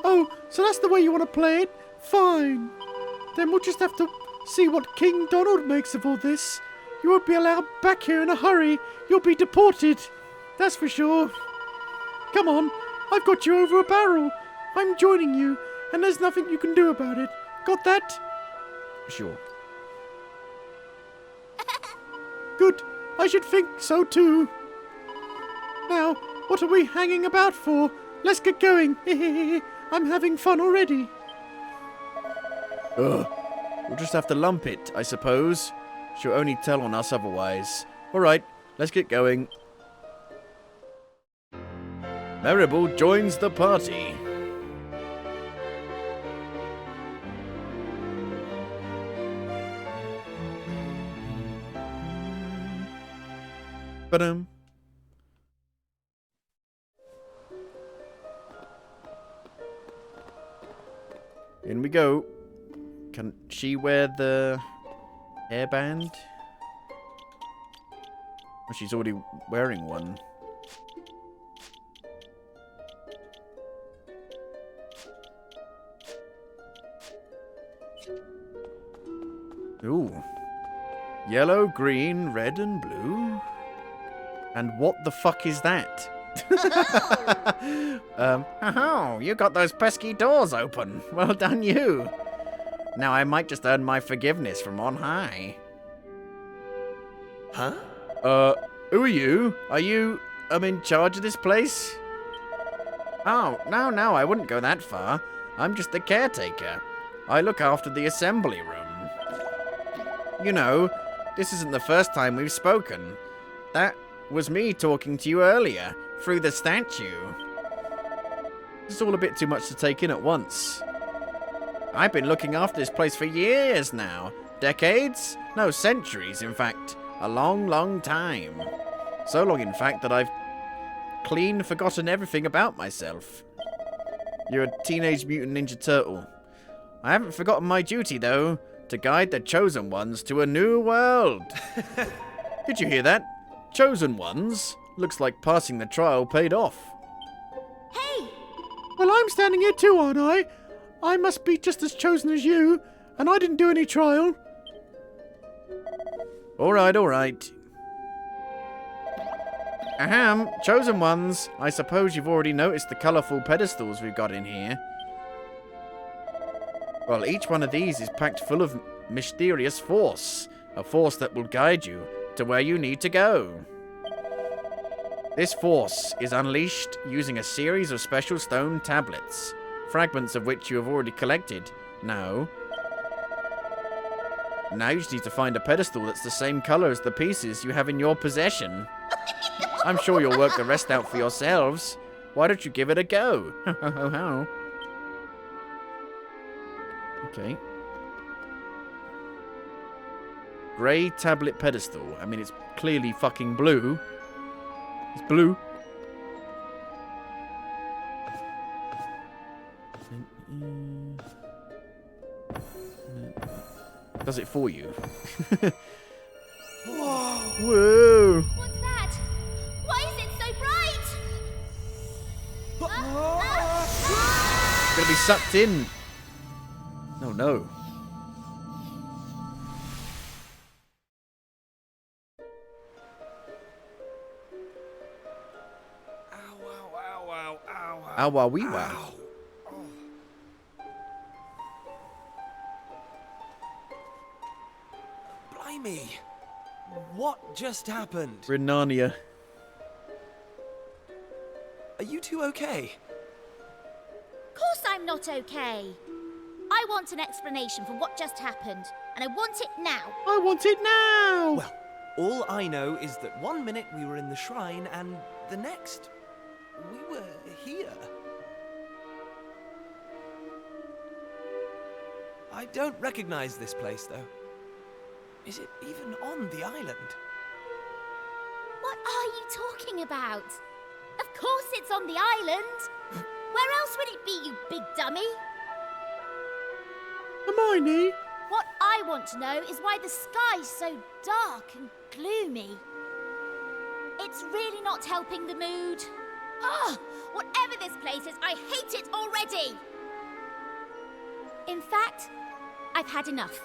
E: Oh, so that's the way you want to play it? Fine. Then we'll just have to see what King Donald makes of all this. You won't be allowed back here in a hurry. You'll be deported. That's for sure. Come on, I've got you over a barrel. I'm joining you, and there's nothing you can do about it. Got that?
A: Sure.
E: Good. I should think so too. Now, what are we hanging about for? Let's get going. I'm having fun already.
A: Ugh. We'll just have to lump it, I suppose. She'll only tell on us otherwise. Alright, let's get going. Maribel joins the party. Ba-dum. In we go. Can she wear the hairband? Oh, she's already wearing one. Ooh. Yellow, green, red, and blue. And what the fuck is that? Oh, you got those pesky doors open. Well done, you. Now I might just earn my forgiveness from on high.
B: Huh?
A: Who are you? Are you, in charge of this place? Oh, no, I wouldn't go that far. I'm just the caretaker. I look after the assembly room. You know, this isn't the first time we've spoken. That was me talking to you earlier, through the statue. It's all a bit too much to take in at once. I've been looking after this place for years now. Decades? No, centuries, in fact. A long, long time. So long, in fact, that I've clean forgotten everything about myself. You're a Teenage Mutant Ninja Turtle. I haven't forgotten my duty, though, to guide the Chosen Ones to a new world. Did you hear that? Chosen Ones? Looks like passing the trial paid off.
C: Hey!
E: Well, I'm standing here too, aren't I? I must be just as chosen as you, and I didn't do any trial.
A: Alright. Ahem, Chosen Ones. I suppose you've already noticed the colourful pedestals we've got in here. Well, each one of these is packed full of mysterious force. A force that will guide you to where you need to go. This force is unleashed using a series of special stone tablets, fragments of which you have already collected. Now you just need to find a pedestal that's the same colour as the pieces you have in your possession. I'm sure you'll work the rest out for yourselves. Why don't you give it a go? Okay. Grey tablet pedestal. I mean, it's clearly fucking blue. It's blue. Does it for you?
B: Whoa!
A: Whoa!
C: What's that? Why is it so bright?
A: It's gonna be sucked in. Oh no. Ow, wow, wee, wow.
B: Blimey! What just happened?
A: We're in Narnia.
B: Are you two okay?
C: I'm not okay. I want an explanation for what just happened, and I want it now.
E: I want it now!
B: Well, all I know is that one minute we were in the shrine, and the next, we were here. I don't recognize this place, though. Is it even on the island?
C: What are you talking about? Of course it's on the island. Where else would it be, you big dummy?
E: Hermione?
C: What I want to know is why the sky's so dark and gloomy. It's really not helping the mood. Ugh! Whatever this place is, I hate it already! In fact, I've had enough.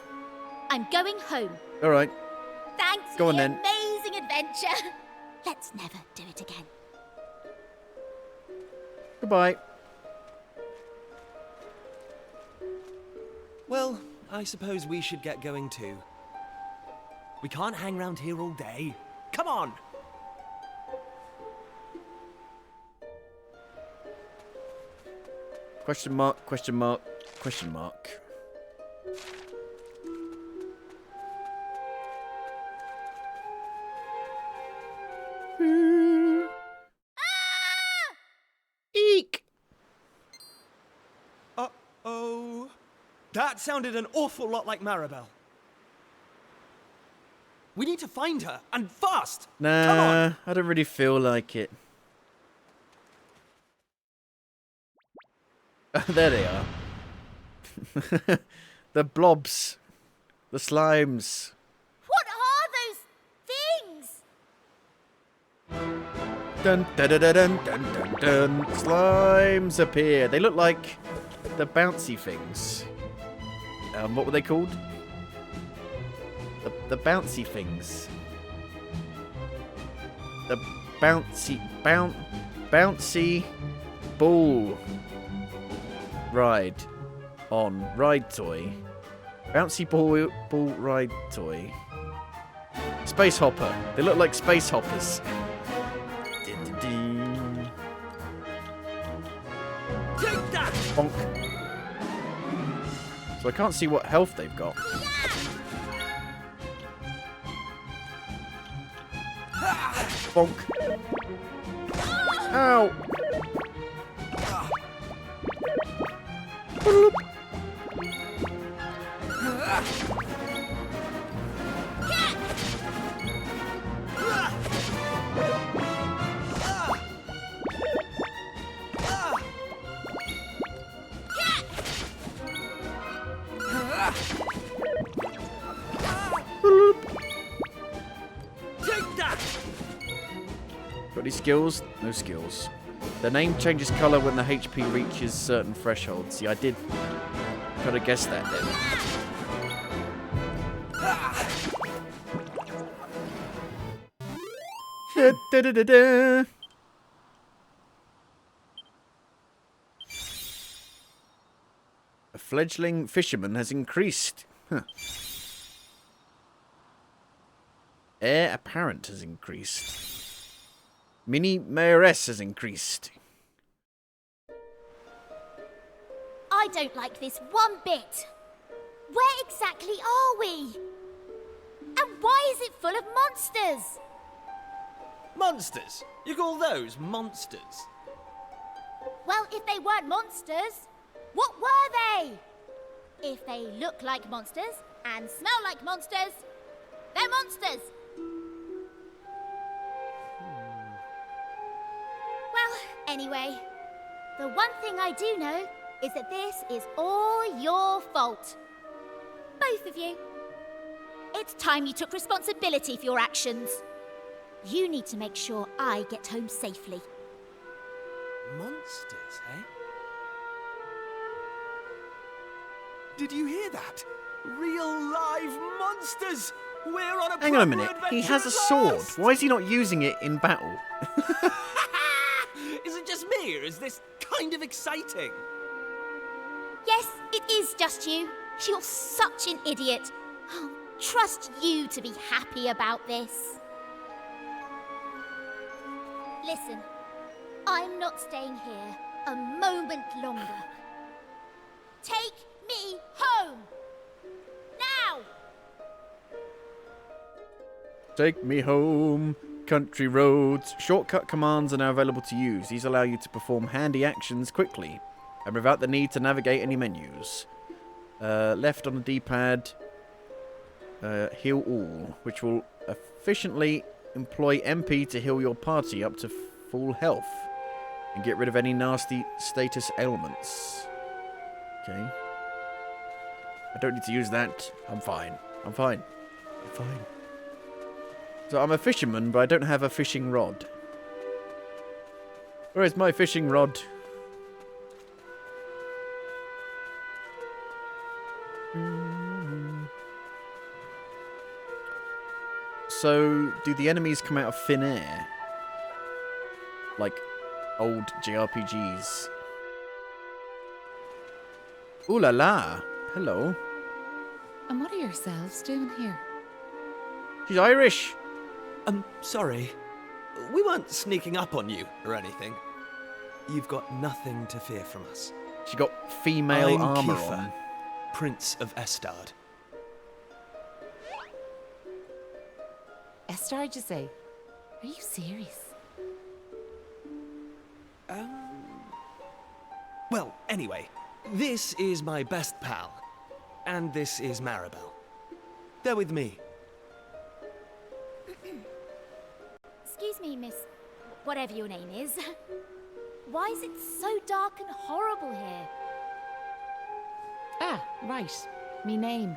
C: I'm going home.
A: All right.
C: Thanks
A: Go
C: for
A: on
C: the
A: then.
C: amazing adventure. Let's never do it again.
A: Goodbye.
B: Well, I suppose we should get going too. We can't hang around here all day. Come on!
A: Question mark, question mark, question mark.
E: Eek!
B: Uh-oh. That sounded an awful lot like Maribel. We need to find her, and fast! Come on!
A: Nah, I don't really feel like it. There they are. The blobs. The slimes.
C: What are those things?
A: Dun dun dun dun dun dun dun. Slimes appear. They look like the bouncy things. What were they called? The bouncy things. The bouncy ball ride toy. Bouncy ball ride toy. Space hopper. They look like space hoppers.
B: Take that!
A: Bonk. So I can't see what health they've got. Bonk. Ow. Bloop. Bloop.
B: Take that!
A: Got any skills? No skills. The name changes colour when the HP reaches certain thresholds. See, I did kind of guess that then. Da, da, da, da, da. A fledgling fisherman has increased. Huh. Heir apparent has increased. Mini mayoress has increased.
C: I don't like this one bit. Where exactly are we? And why is it full of monsters?
B: Monsters? You call those monsters?
C: Well, if they weren't monsters, what were they? If they look like monsters and smell like monsters, they're monsters. Well, anyway, the one thing I do know is that this is all your fault. Both of you. It's time you took responsibility for your actions. You need to make sure I get home safely.
B: Monsters, eh? Did you hear that? Real live monsters! We're on a
A: Hang on a
B: proper
A: minute. He
B: adventure
A: has a
B: at
A: sword.
B: last!
A: Why is he not using it in battle?
B: Is it just me, or is this kind of exciting?
C: Yes, it is just you. You're such an idiot. I'll trust you to be happy about this. Listen, I'm not staying here a moment longer. Take me home! Now!
A: Take me home. Country roads. Shortcut commands are now available to use. These allow you to perform handy actions quickly and without the need to navigate any menus. Left on the D-pad, heal all, which will efficiently employ MP to heal your party up to full health and get rid of any nasty status ailments. Okay. I don't need to use that. I'm fine. I'm fine. I'm fine. So I'm a fisherman, but I don't have a fishing rod. Where is my fishing rod? So, do the enemies come out of thin air? Like old JRPGs? Ooh la la! Hello.
K: And what are yourselves doing here?
A: She's Irish!
B: Sorry. We weren't sneaking up on you or anything. You've got nothing to fear from us.
A: She got female
B: I'm
A: armor
B: Kiefer,
A: on.
B: Prince of Estard.
K: Estard, you say? Are you serious?
B: Well, anyway, this is my best pal. And this is Maribel. They're with me.
C: Excuse me, miss... whatever your name is. Why is it so dark and horrible here?
K: Ah, right. Me name.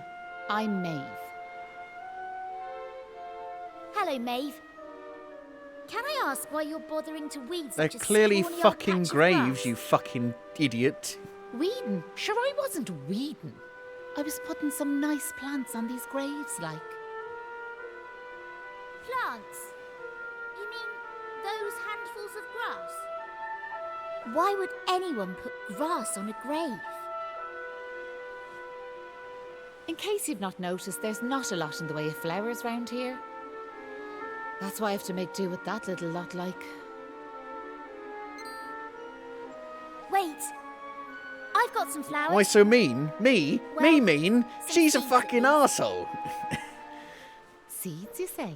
K: I'm Maeve.
C: Hello, Maeve. Can I ask why you're bothering to weed
A: They're
C: such a
A: clearly
C: scrawny old
A: fucking
C: patch of
A: graves,
C: grass?
A: you fucking idiot.
K: Weeding? Sure, I wasn't weeding. I was putting some nice plants on these graves, like.
C: Plants? You mean those handfuls of grass? Why would anyone put grass on a grave?
K: In case you've not noticed, there's not a lot in the way of flowers round here. That's why I have to make do with that little lot, like.
C: Wait. I've got some flowers.
A: Why so mean? Me?
C: Well,
A: Me mean?
C: some
A: She's a
C: seeds at
A: fucking
C: least.
A: arsehole.
K: Seeds, you say?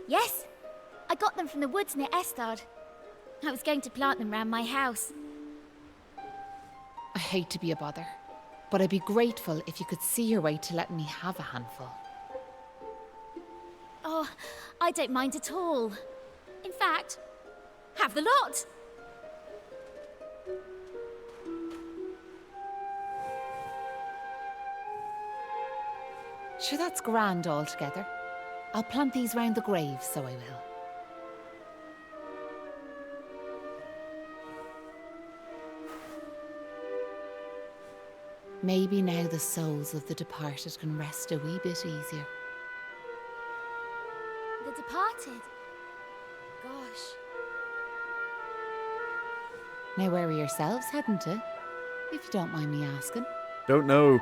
C: Yes. I got them from the woods near Estard. I was going to plant them round my house.
K: I hate to be a bother, but I'd be grateful if you could see your way to letting me have a handful.
C: Oh, I don't mind at all. In fact, have the lot.
K: Sure, that's grand altogether. I'll plant these round the grave, so I will. Maybe now the souls of the departed can rest a wee bit easier.
C: The departed. Gosh.
K: Now where are yourselves heading to? If you don't mind me asking.
A: Don't know.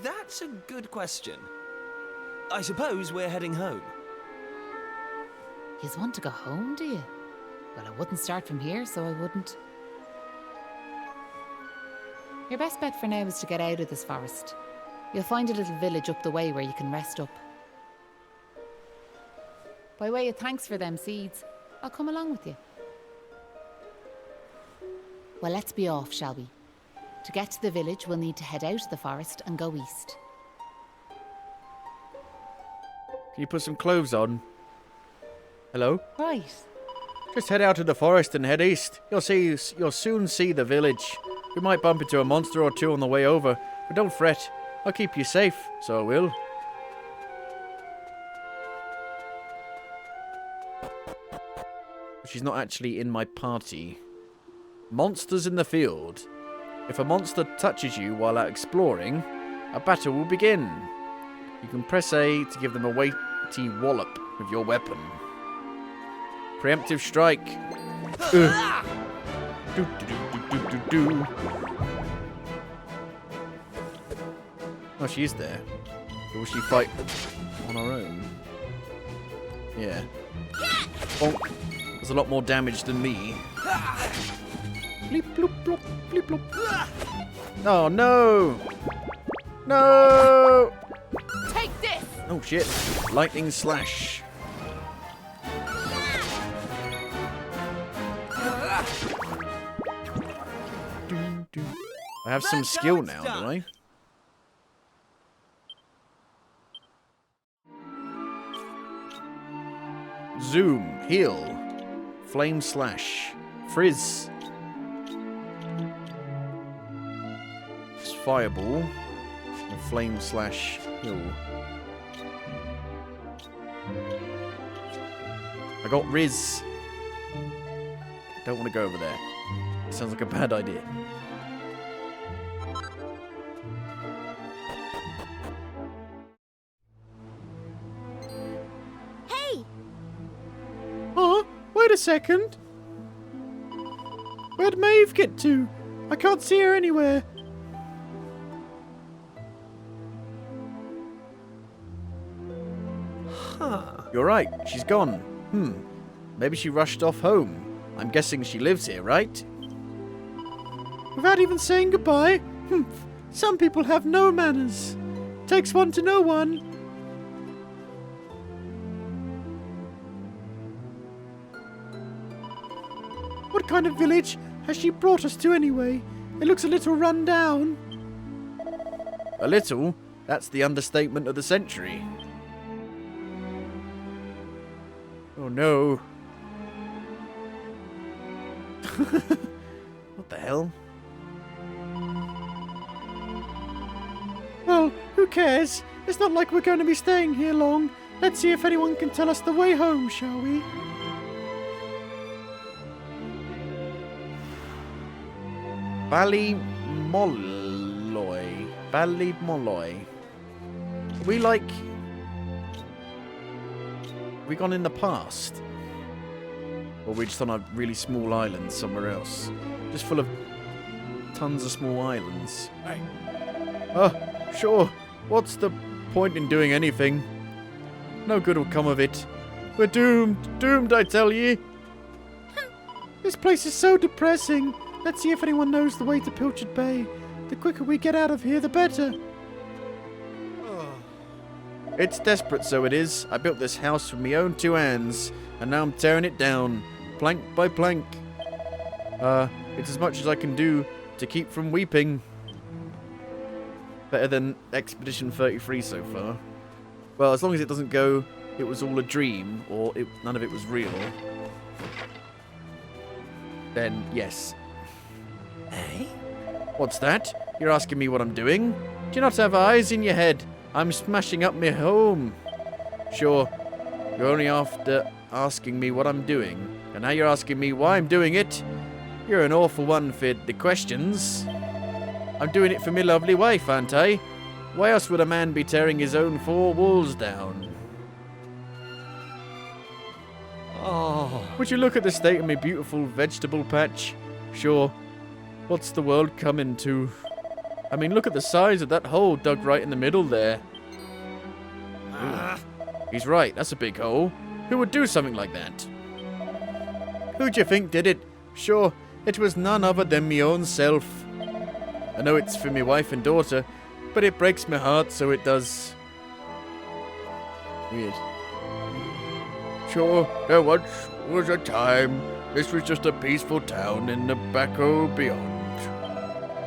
B: That's a good question. I suppose we're heading home.
K: Yous want to go home, do you? Well, I wouldn't start from here, so I wouldn't. Your best bet for now is to get out of this forest. You'll find a little village up the way where you can rest up. By way of thanks for them seeds, I'll come along with you. Well, let's be off, shall we? To get to the village, we'll need to head out of the forest and go east.
A: Can you put some clothes on? Hello?
K: Right.
A: Just head out of the forest and head east. You'll soon see the village. We might bump into a monster or two on the way over, but don't fret. I'll keep you safe, so I will. She's not actually in my party. Monsters in the field. If a monster touches you while out exploring, a battle will begin. You can press A to give them a weighty wallop with your weapon. Preemptive strike. Do, do, do, do, do, do. Oh, she is there. Or will she fight on her own? Yeah. Bonk. There's a lot more damage than me. Bleep, bloop, bloop, bleep, bloop. Oh, no! No!
K: Take this!
A: Oh, shit. Lightning slash. I have some skill now, do I? Zoom, heal, flame slash, frizz, fireball, and flame slash, heal. I got Riz. Don't want to go over there. Sounds like a bad idea.
C: Hey!
E: Huh? Wait a second. Where'd Maeve get to? I can't see her anywhere.
A: You're right, she's gone. Maybe she rushed off home. I'm guessing she lives here, right?
E: Without even saying goodbye? Some people have no manners. Takes one to know one. What kind of village has she brought us to anyway? It looks a little run down.
A: A little? That's the understatement of the century. Oh no. What the hell?
E: Well, who cares? It's not like we're going to be staying here long. Let's see if anyone can tell us the way home, shall we?
A: Ballymolloy. We like... We gone in the past? Or we just on a really small island somewhere else? Just full of tons of small islands.
F: Hey.
A: Sure. What's the point in doing anything? No good will come of it. We're doomed. Doomed, I tell ye.
E: This place is so depressing. Let's see if anyone knows the way to Pilchard Bay. The quicker we get out of here, the better.
A: It's desperate, so it is. I built this house with my own two hands, and now I'm tearing it down, plank by plank. It's as much as I can do to keep from weeping. Better than Expedition 33 so far. Well, as long as it doesn't go, it was all a dream, or none of it was real. Then, yes. Eh? What's that? You're asking me what I'm doing? Do you not have eyes in your head? I'm smashing up my home. Sure, you're only after asking me what I'm doing, and now you're asking me why I'm doing it. You're an awful one for the questions. I'm doing it for me lovely wife, aren't I? Why else would a man be tearing his own four walls down? Oh. Would you look at the state of my beautiful vegetable patch? Sure. What's the world coming to? I mean, look at the size of that hole dug right in the middle there. He's right, that's a big hole. Who would do something like that? Who do you think did it? Sure, it was none other than me own self. I know it's for me wife and daughter, but it breaks my heart, so it does. Weird.
F: Sure, there once was a time. This was just a peaceful town in the backo beyond.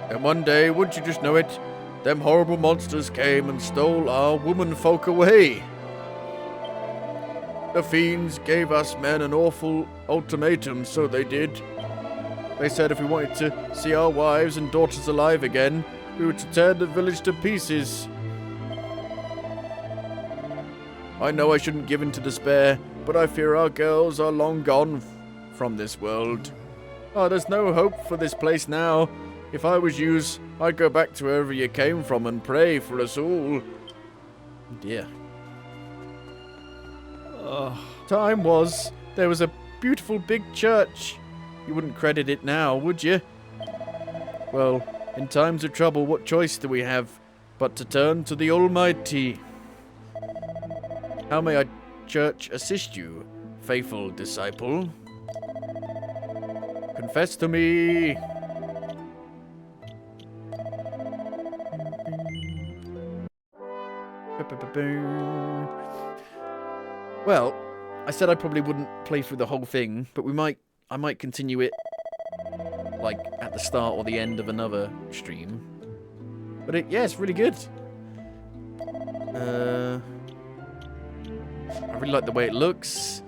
F: And one day, wouldn't you just know it, them horrible monsters came and stole our woman-folk away. The fiends gave us men an awful ultimatum, so they did. They said if we wanted to see our wives and daughters alive again, we were to tear the village to pieces. I know I shouldn't give in to despair, but I fear our girls are long gone from this world. Oh, there's no hope for this place now. If I was yous, I'd go back to wherever you came from and pray for us all.
A: Dear. Time was, there was a beautiful big church. You wouldn't credit it now, would you? Well, in times of trouble, what choice do we have but to turn to the Almighty? How may our church assist you, faithful disciple? Confess to me. Well, I said I probably wouldn't play through the whole thing, but I might continue it like at the start or the end of another stream. But yeah, it's really good. I really like the way it looks.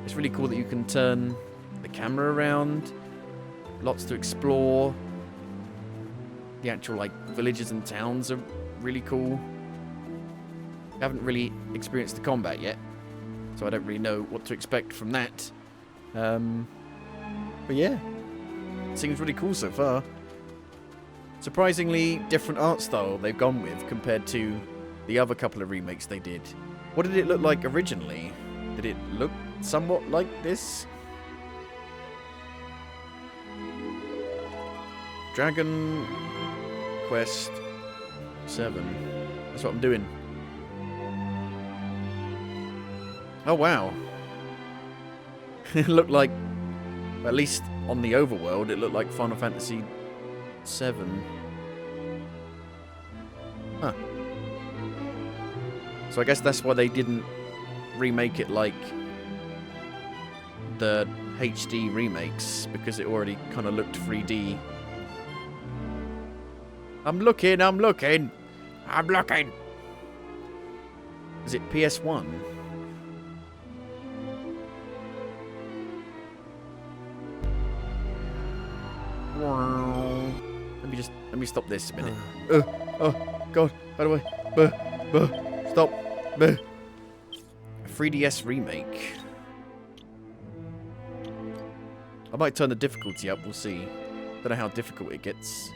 A: It's really cool that you can turn the camera around. Lots to explore. The actual like villages and towns are really cool. I haven't really experienced the combat yet, so I don't really know what to expect from that. But yeah, it seems really cool so far. Surprisingly different art style they've gone with compared to the other couple of remakes they did. What did it look like originally? Did it look somewhat like this? Dragon Quest 7. That's what I'm doing. Oh wow. It looked like, at least on the overworld, it looked like Final Fantasy 7. Huh. So I guess that's why they didn't remake it like the HD remakes, because it already kind of looked 3D. I'm looking. Is it PS1? Let me stop this a minute. Oh god, how do I stop? 3DS remake. I might turn the difficulty up, we'll see. Don't know how difficult it gets.